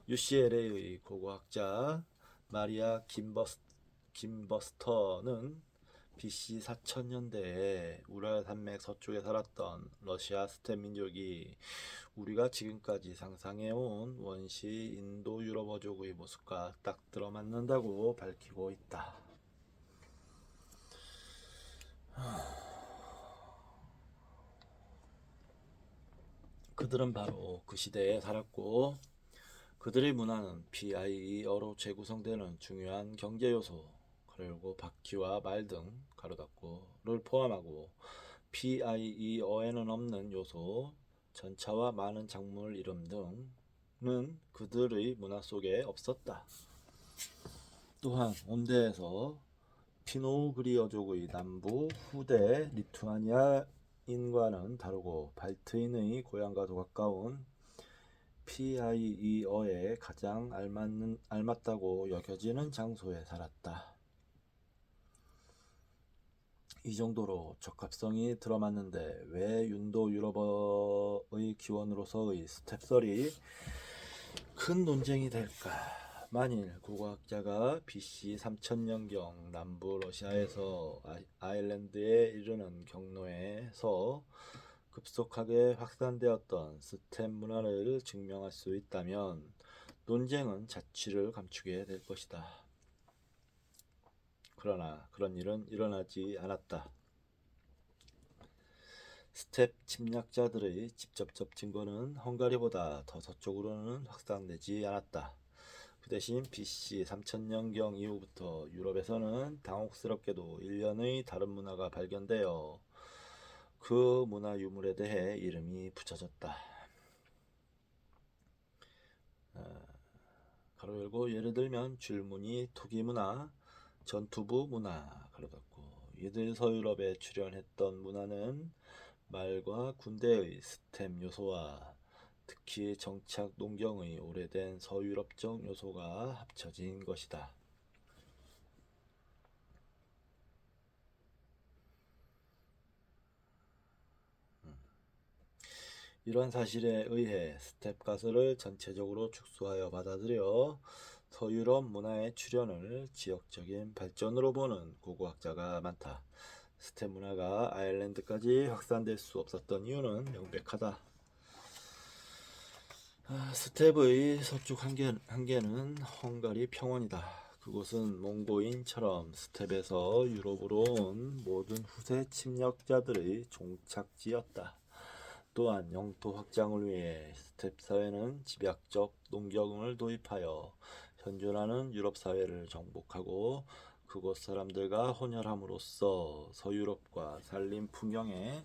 UCLA의 고고학자 마리아 김버스터는 BC 4000년대에 우랄 산맥 서쪽에 살았던 러시아 스텝 민족이 우리가 지금까지 상상해온 원시 인도 유럽어족의 모습과 딱 들어맞는다고 밝히고 있다. 그들은 바로 그 시대에 살았고 그들의 문화는 PIE어로 재구성되는 중요한 경제 요소 그리고 바퀴와 말 등 가로닫고를 포함하고 PIE어에는 없는 요소 전차와 많은 작물 이름 등은 그들의 문화 속에 없었다. 또한 온대에서 피노그리어족의 남부 후대 리투아니아인과는 다르고 발트인의 고향과도 가까운 PIE어에 가장 알맞다고 여겨지는 장소에 살았다. 이 정도로 적합성이 들어맞는데 왜 윤도 유럽어의 기원으로서의 스텝설이 큰 논쟁이 될까? 만일 고고학자가 BC 3000년경 남부 러시아에서 아일랜드에 이르는 경로에서 급속하게 확산되었던 스텝 문화를 증명할 수 있다면 논쟁은 자취를 감추게 될 것이다. 그러나 그런 일은 일어나지 않았다. 스텝 침략자들의 직접적 증거는 헝가리보다 더 서쪽으로는 확산되지 않았다. 그 대신 BC 3000년경 이후부터 유럽에서는 당혹스럽게도 일련의 다른 문화가 발견되어 그 문화 유물에 대해 이름이 붙여졌다. 가로 열고 예를 들면 줄무늬 투기 문화, 전투부 문화 가로 닫고 이들 서유럽에 출현했던 문화는 말과 군대의 스텝 요소와 특히 정착 농경의 오래된 서유럽적 요소가 합쳐진 것이다. 이러한 사실에 의해 스텝 가설을 전체적으로 축소하여 받아들여 서유럽 문화의 출현을 지역적인 발전으로 보는 고고학자가 많다. 스텝 문화가 아일랜드까지 확산될 수 없었던 이유는 명백하다. 스텝의 서쪽 한계는 헝가리 평원이다. 그곳은 몽고인처럼 스텝에서 유럽으로 온 모든 후세 침략자들의 종착지였다. 또한 영토 확장을 위해 스텝 사회는 집약적 농경을 도입하여 현존하는 유럽 사회를 정복하고 그곳 사람들과 혼혈함으로써 서유럽과 산림 풍경에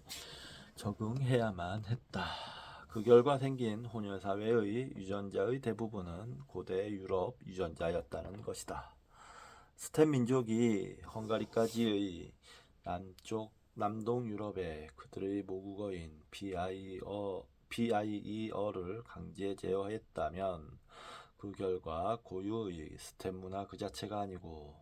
적응해야만 했다. 그 결과 생긴 혼혈 사회의 유전자의 대부분은 고대 유럽 유전자였다는 것이다. 스텝 민족이 헝가리까지의 남동 유럽에 그들의 모국어인 PIE어를 강제 제어했다면 그 결과 고유의 스텝 문화 그 자체가 아니고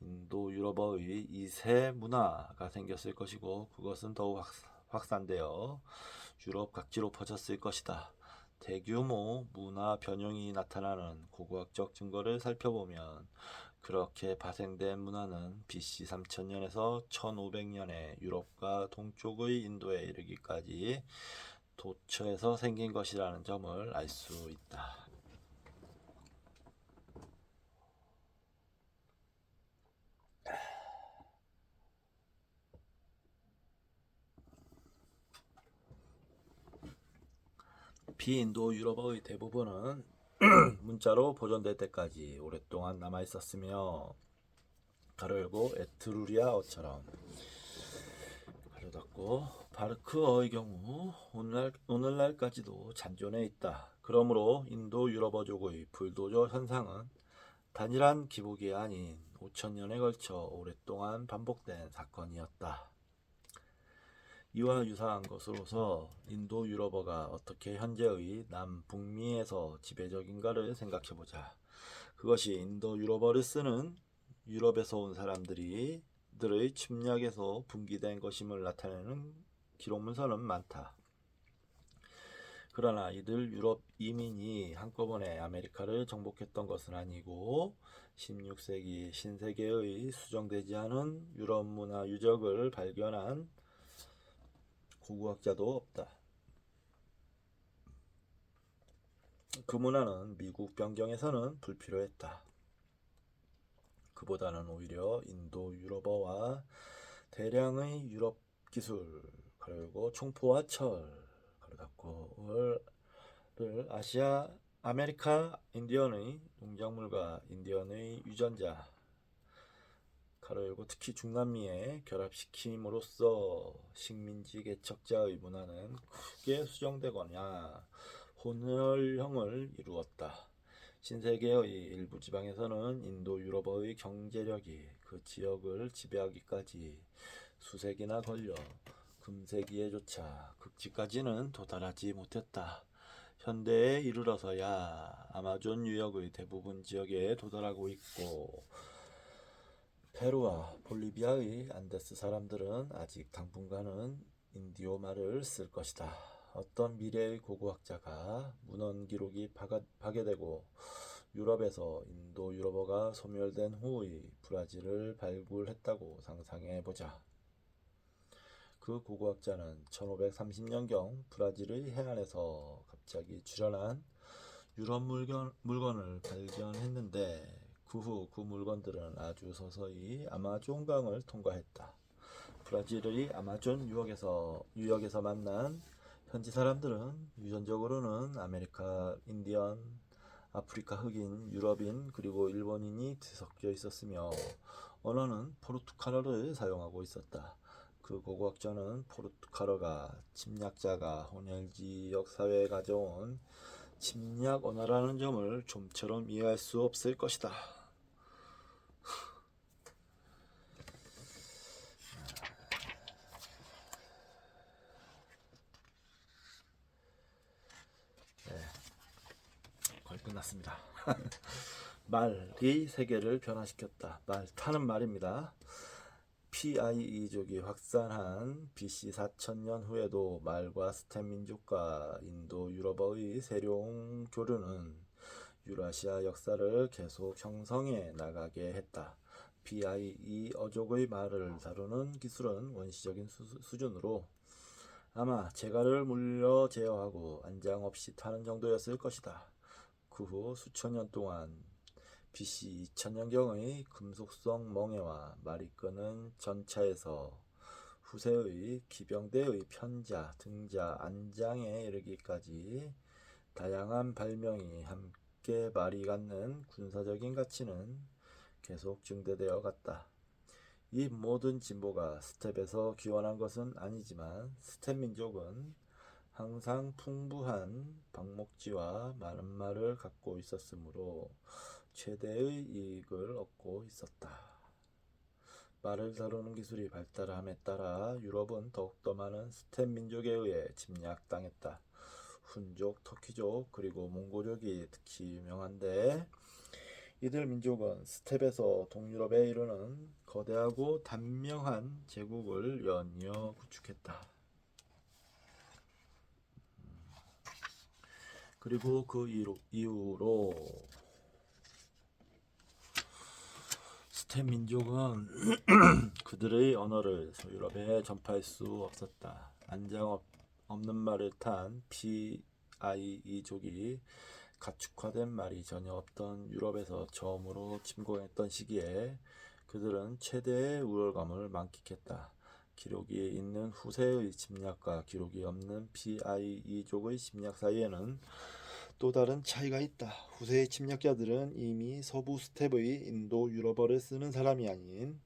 인도 유럽어의 이세 문화가 생겼을 것이고 그것은 더욱 확산되어 유럽 각지로 퍼졌을 것이다. 대규모 문화 변형이 나타나는 고고학적 증거를 살펴보면 그렇게 파생된 문화는 BC 3000년에서 1500년에 유럽과 동쪽의 인도에 이르기까지 도처에서 생긴 것이라는 점을 알 수 있다. 비인도 유럽어의 대부분은 문자로 보존될 때까지 오랫동안 남아 있었으며 가로 열고 에트루리아어처럼 가로 닫고 바르크어의 경우 오늘날까지도 잔존해 있다. 그러므로 인도 유럽어족의 불도저 현상은 단일한 기복이 아닌 5000년에 걸쳐 오랫동안 반복된 사건이었다. 이와 유사한 것으로서 인도 유럽어가 어떻게 현재의 남북미에서 지배적인가를 생각해보자. 그것이 인도 유럽어를 쓰는 유럽에서 온 사람들의 침략에서 분기된 것임을 나타내는 기록문서는 많다. 그러나 이들 유럽 이민이 한꺼번에 아메리카를 정복했던 것은 아니고 16세기 신세계의 수정되지 않은 유럽 문화 유적을 발견한 고고학자도 없다. 그 문화는 미국 변경에서는 불필요했다. 그보다는 오히려 인도 유럽어와 대량의 유럽 기술 그리고 총포와 철 를 아시아 아메리카 인디언의 농작물과 인디언의 유전자 가로 열고 특히 중남미에 결합시킴으로써 식민지 개척자의 문화는 크게 수정되거나 혼혈형을 이루었다. 신세계의 일부 지방에서는 인도 유럽어의 경제력이 그 지역을 지배하기까지 수세기나 걸려 금세기에조차 극치까지는 도달하지 못했다. 현대에 이르러서야 아마존 유역의 대부분 지역에 도달하고 있고 페루와 볼리비아의 안데스 사람들은 아직 당분간은 인디오 말을 쓸 것이다. 어떤 미래의 고고학자가 문헌 기록이 파괴되고 유럽에서 인도 유럽어가 소멸된 후의 브라질을 발굴했다고 상상해보자. 그 고고학자는 1530년경 브라질의 해안에서 갑자기 출현한 유럽 물건을 발견했는데 그 후 그 물건들은 아주 서서히 아마존강을 통과했다. 브라질의 아마존 유역에서 만난 현지 사람들은 유전적으로는 아메리카 인디언, 아프리카 흑인, 유럽인 그리고 일본인이 뒤섞여 있었으며 언어는 포르투갈어를 사용하고 있었다. 그 고고학자는 포르투갈어가 침략자가 혼혈지역 사회에 가져온 침략 언어라는 점을 좀처럼 이해할 수 없을 것이다. 거의 끝났습니다. 말이 세계를 변화시켰다. 말타는 말입니다. PIE족이 확산한 BC 4000년 후에도 말과 스템 민족과 인도 유럽어의 세룡 교류는 유라시아 역사를 계속 형성해 나가게 했다. PIE 어족의 말을 다루는 기술은 원시적인 수준으로 아마 제갈을 물려 제어하고 안장 없이 타는 정도였을 것이다. 그 후 수천 년 동안 BC 2000년경의 금속성 멍에와 말이 끄는 전차에서 후세의 기병대의 편자, 등자, 안장에 이르기까지 다양한 발명이 함께 말이 갖는 군사적인 가치는 계속 증대되어 갔다. 이 모든 진보가 스텝에서 기원한 것은 아니지만 스텝 민족은 항상 풍부한 방목지와 많은 말을 갖고 있었으므로 최대의 이익을 얻고 있었다. 말을 다루는 기술이 발달함에 따라 유럽은 더욱더 많은 스텝 민족에 의해 침략당했다. 훈족, 터키족, 그리고 몽고족이 특히 유명한데 이들 민족은 스텝에서 동유럽에 이르는 거대하고 단명한 제국을 연이어 구축했다. 그리고 그 이후로 스텝 민족은 그들의 언어를 서유럽에 전파할 수 없었다. 안장 없는 말을 탄 피아이이족이 가축화된 말이 전혀 없던 유럽에서 처음으로 침공했던 시기에 그들은 최대의 우월감을 만끽했다. 기록이 있는 후세의 침략과 기록이 없는 피아이이족의 침략 사이에는 또 다른 차이가 있다. 후세의 침략자들은 이미 서부 스텝의 인도 유럽어를 쓰는 사람이 아닌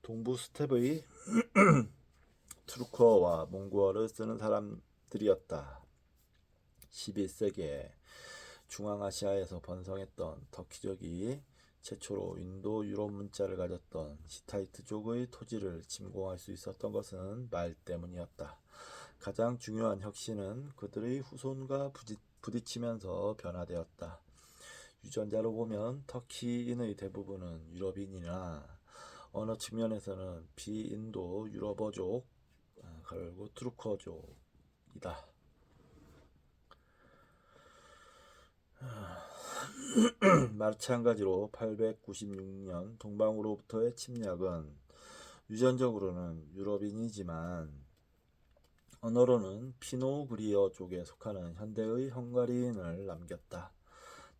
동부 스텝의 투르크어와 몽고어를 쓰는 사람들이었다. 11세기에 중앙아시아에서 번성했던 터키족이 최초로 인도 유럽 문자를 가졌던 히타이트족의 토지를 침공할 수 있었던 것은 말 때문이었다. 가장 중요한 혁신은 그들의 후손과 부딪히면서 변화되었다. 유전자로 보면 터키인의 대부분은 유럽인이나 언어 측면에서는 비인도 유럽어족 그리고 투르크어족이다. 마찬가지로 896년 동방으로부터의 침략은 유전적으로는 유럽인이지만 언어로는 피노그리어족에 속하는 현대의 헝가리인을 남겼다.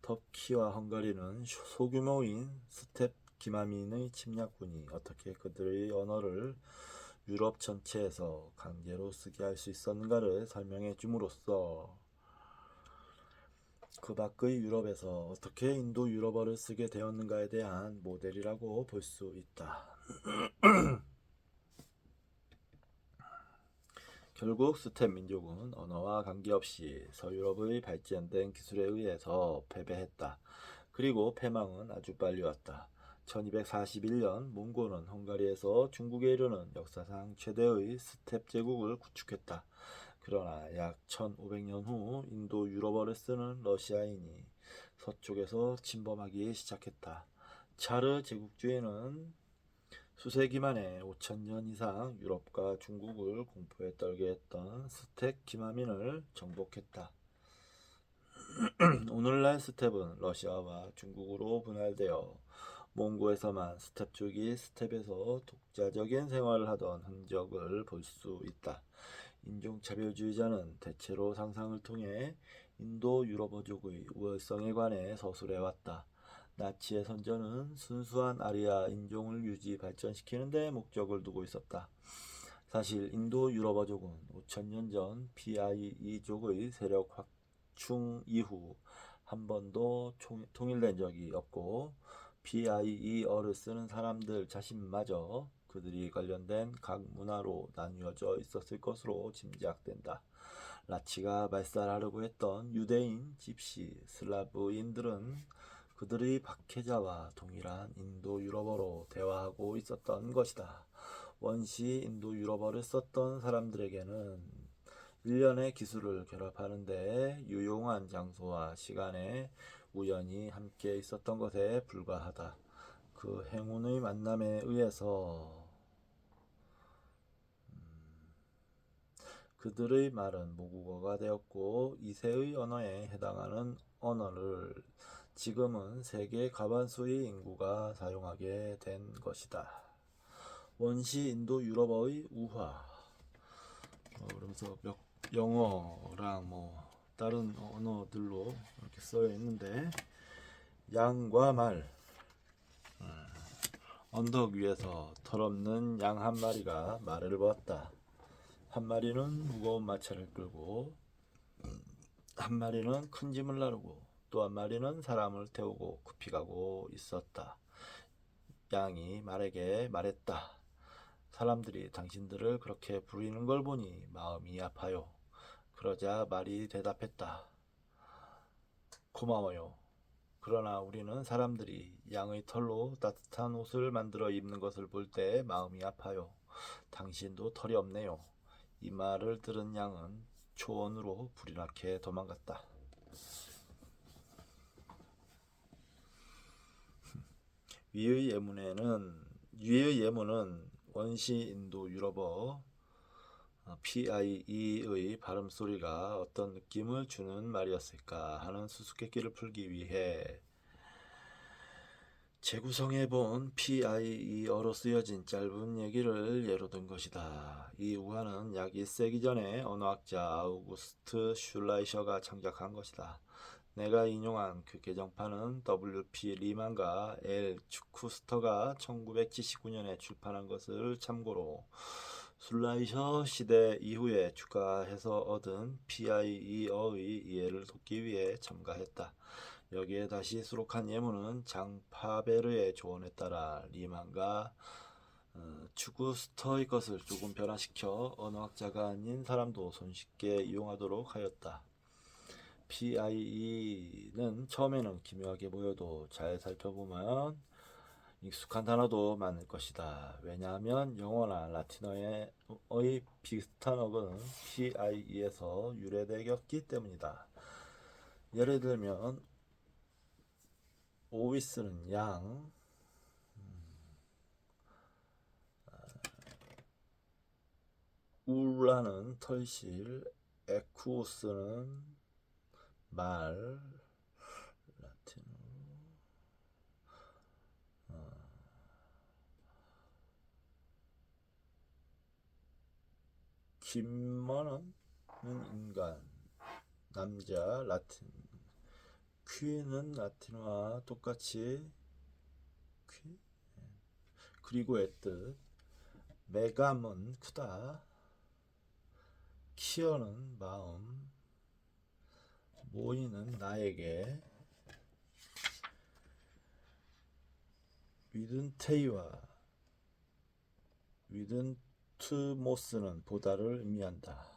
터키와 헝가리는 소규모인 스텝 기마민의 침략군이 어떻게 그들의 언어를 유럽 전체에서 강제로 쓰게 할 수 있었는가를 설명해 줌으로써 그 밖의 유럽에서 어떻게 인도 유럽어를 쓰게 되었는가에 대한 모델이라고 볼 수 있다. 결국 스텝 민족은 언어와 관계없이 서유럽의 발전된 기술에 의해서 패배했다. 그리고 패망은 아주 빨리 왔다. 1241년 몽고는 헝가리에서 중국에 이르는 역사상 최대의 스텝 제국을 구축했다. 그러나 약 1500년 후 인도 유럽어를 쓰는 러시아인이 서쪽에서 침범하기 시작했다. 차르 제국주의는 수세기 만에 5000년 이상 유럽과 중국을 공포에 떨게 했던 스텝 기마민을 정복했다. 오늘날 스텝은 러시아와 중국으로 분할되어 몽고에서만 스텝족이 스텝에서 독자적인 생활을 하던 흔적을 볼 수 있다. 인종차별주의자는 대체로 상상을 통해 인도 유럽어족의 우월성에 관해 서술해왔다. 나치의 선전은 순수한 아리아 인종을 유지 발전시키는 데 목적을 두고 있었다. 사실 인도 유럽어족은 5000년 전 PIE족의 세력 확충 이후 한 번도 통일된 적이 없고 PIE어를 쓰는 사람들 자신마저 그들이 관련된 각 문화로 나뉘어져 있었을 것으로 짐작된다. 나치가 말살하려고 했던 유대인, 집시, 슬라브인들은 그들의 박해자와 동일한 인도 유럽어로 대화하고 있었던 것이다. 원시 인도 유럽어를 썼던 사람들에게는 일련의 기술을 결합하는 데 유용한 장소와 시간에 우연히 함께 있었던 것에 불과하다. 그 행운의 만남에 의해서 그들의 말은 모국어가 되었고 이세의 언어에 해당하는 언어를 지금은 세계 과반수의 인구가 사용하게 된 것이다. 원시 인도 유럽어의 우화 그러면서 영어랑 다른 언어들로 이렇게 써 있는데 양과 말 언덕 위에서 털없는 양 한 마리가 말을 보았다. 한 마리는 무거운 마차를 끌고 한 마리는 큰 짐을 나르고 또 한 마리는 사람을 태우고 급히 가고 있었다. 양이 말에게 말했다. 사람들이 당신들을 그렇게 부리는 걸 보니 마음이 아파요. 그러자 말이 대답했다. 고마워요. 그러나 우리는 사람들이 양의 털로 따뜻한 옷을 만들어 입는 것을 볼 때 마음이 아파요. 당신도 털이 없네요. 이 말을 들은 양은 초원으로 불이 나게 도망갔다. 위의 예문은 원시 인도 유럽어 PIE의 발음 소리가 어떤 느낌을 주는 말이었을까 하는 수수께끼를 풀기 위해 재구성해본 PIE어로 쓰여진 짧은 얘기를 예로 든 것이다. 이 우화는 약 1세기 전에 언어학자 아우구스트 슐라이셔가 창작한 것이다. 내가 인용한 그 개정판은 W.P. 리만과 L. 추쿠스터가 1979년에 출판한 것을 참고로 슐라이셔 시대 이후에 추가해서 얻은 PIE어의 이해를 돕기 위해 첨가했다. 여기에 다시 수록한 예문은 장 파베르의 조언에 따라 리만과 추구스터의 것을 조금 변화시켜 언어학자가 아닌 사람도 손쉽게 이용하도록 하였다. PIE는 처음에는 기묘하게 보여도 잘 살펴보면 익숙한 단어도 많을 것이다. 왜냐하면 영어나 라틴어의 비슷한 어근은 PIE에서 유래되었기 때문이다. 예를 들면 오위스는 양, 울라는 털실, 에쿠스는 말, 라틴어, 김머는 인간, 남자, 라틴, 퀴는 라틴어와 똑같이 퀴, 그리고의 뜻, 메감은 크다, 키어는 마음, 모이는 나에게, 위든테이와 위든투모스는 보다를 의미한다.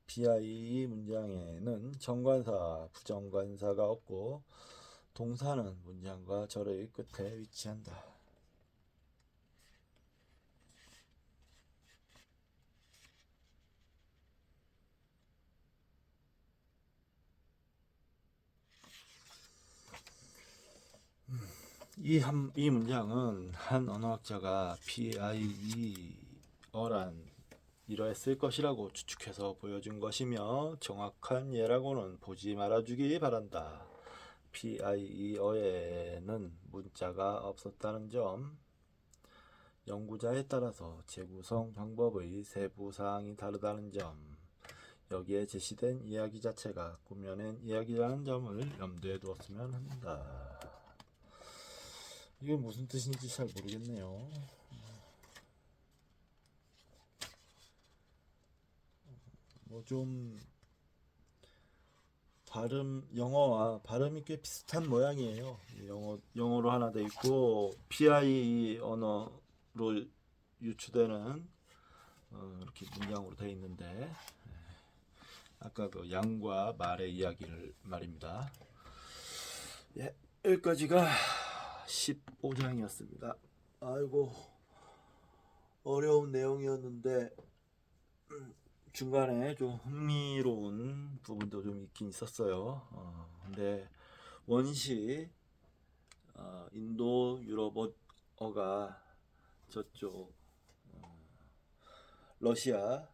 PIE 문장에는 정관사, 부정관사가 없고 동사는 문장과 절의 끝에 위치한다. 이 문장은 한 언어학자가 PIE어란 이러했을 것이라고 추측해서 보여준 것이며 정확한 예라고는 보지 말아주기 바란다. PIE어에는 문자가 없었다는 점, 연구자에 따라서 재구성 방법의 세부 사항이 다르다는 점, 여기에 제시된 이야기 자체가 꾸며낸 이야기라는 점을 염두에 두었으면 합니다. 이게 무슨 뜻인지 잘 모르겠네요. 뭐 좀 영어와 발음이 꽤 비슷한 모양이에요. 영어로 하나 돼 있고 PIE 언어로 유추되는 이렇게 문장으로 돼 있는데 아까 그 양과 말의 이야기를 말입니다. 예, 여기까지가 15장이었습니다. 아이고 어려운 내용이었는데 중간에 좀 흥미로운 부분도 좀 있긴 있었어요. 근데 원시 인도 유럽어가 저쪽 러시아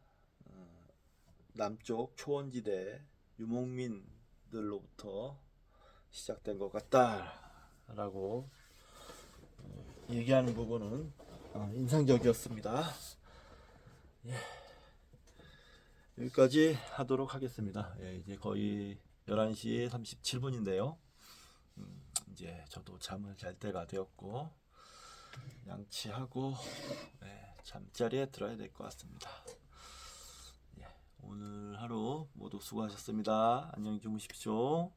남쪽 초원지대 유목민들로부터 시작된 것 같다라고 얘기하는 부분은 인상적이었습니다. 예. 여기까지 하도록 하겠습니다. 예, 이제 거의 11시 37분인데요. 이제 저도 잠을 잘 때가 되었고 양치하고 잠자리에 들어야 될 것 같습니다. 예, 오늘 하루 모두 수고하셨습니다. 안녕히 주무십시오.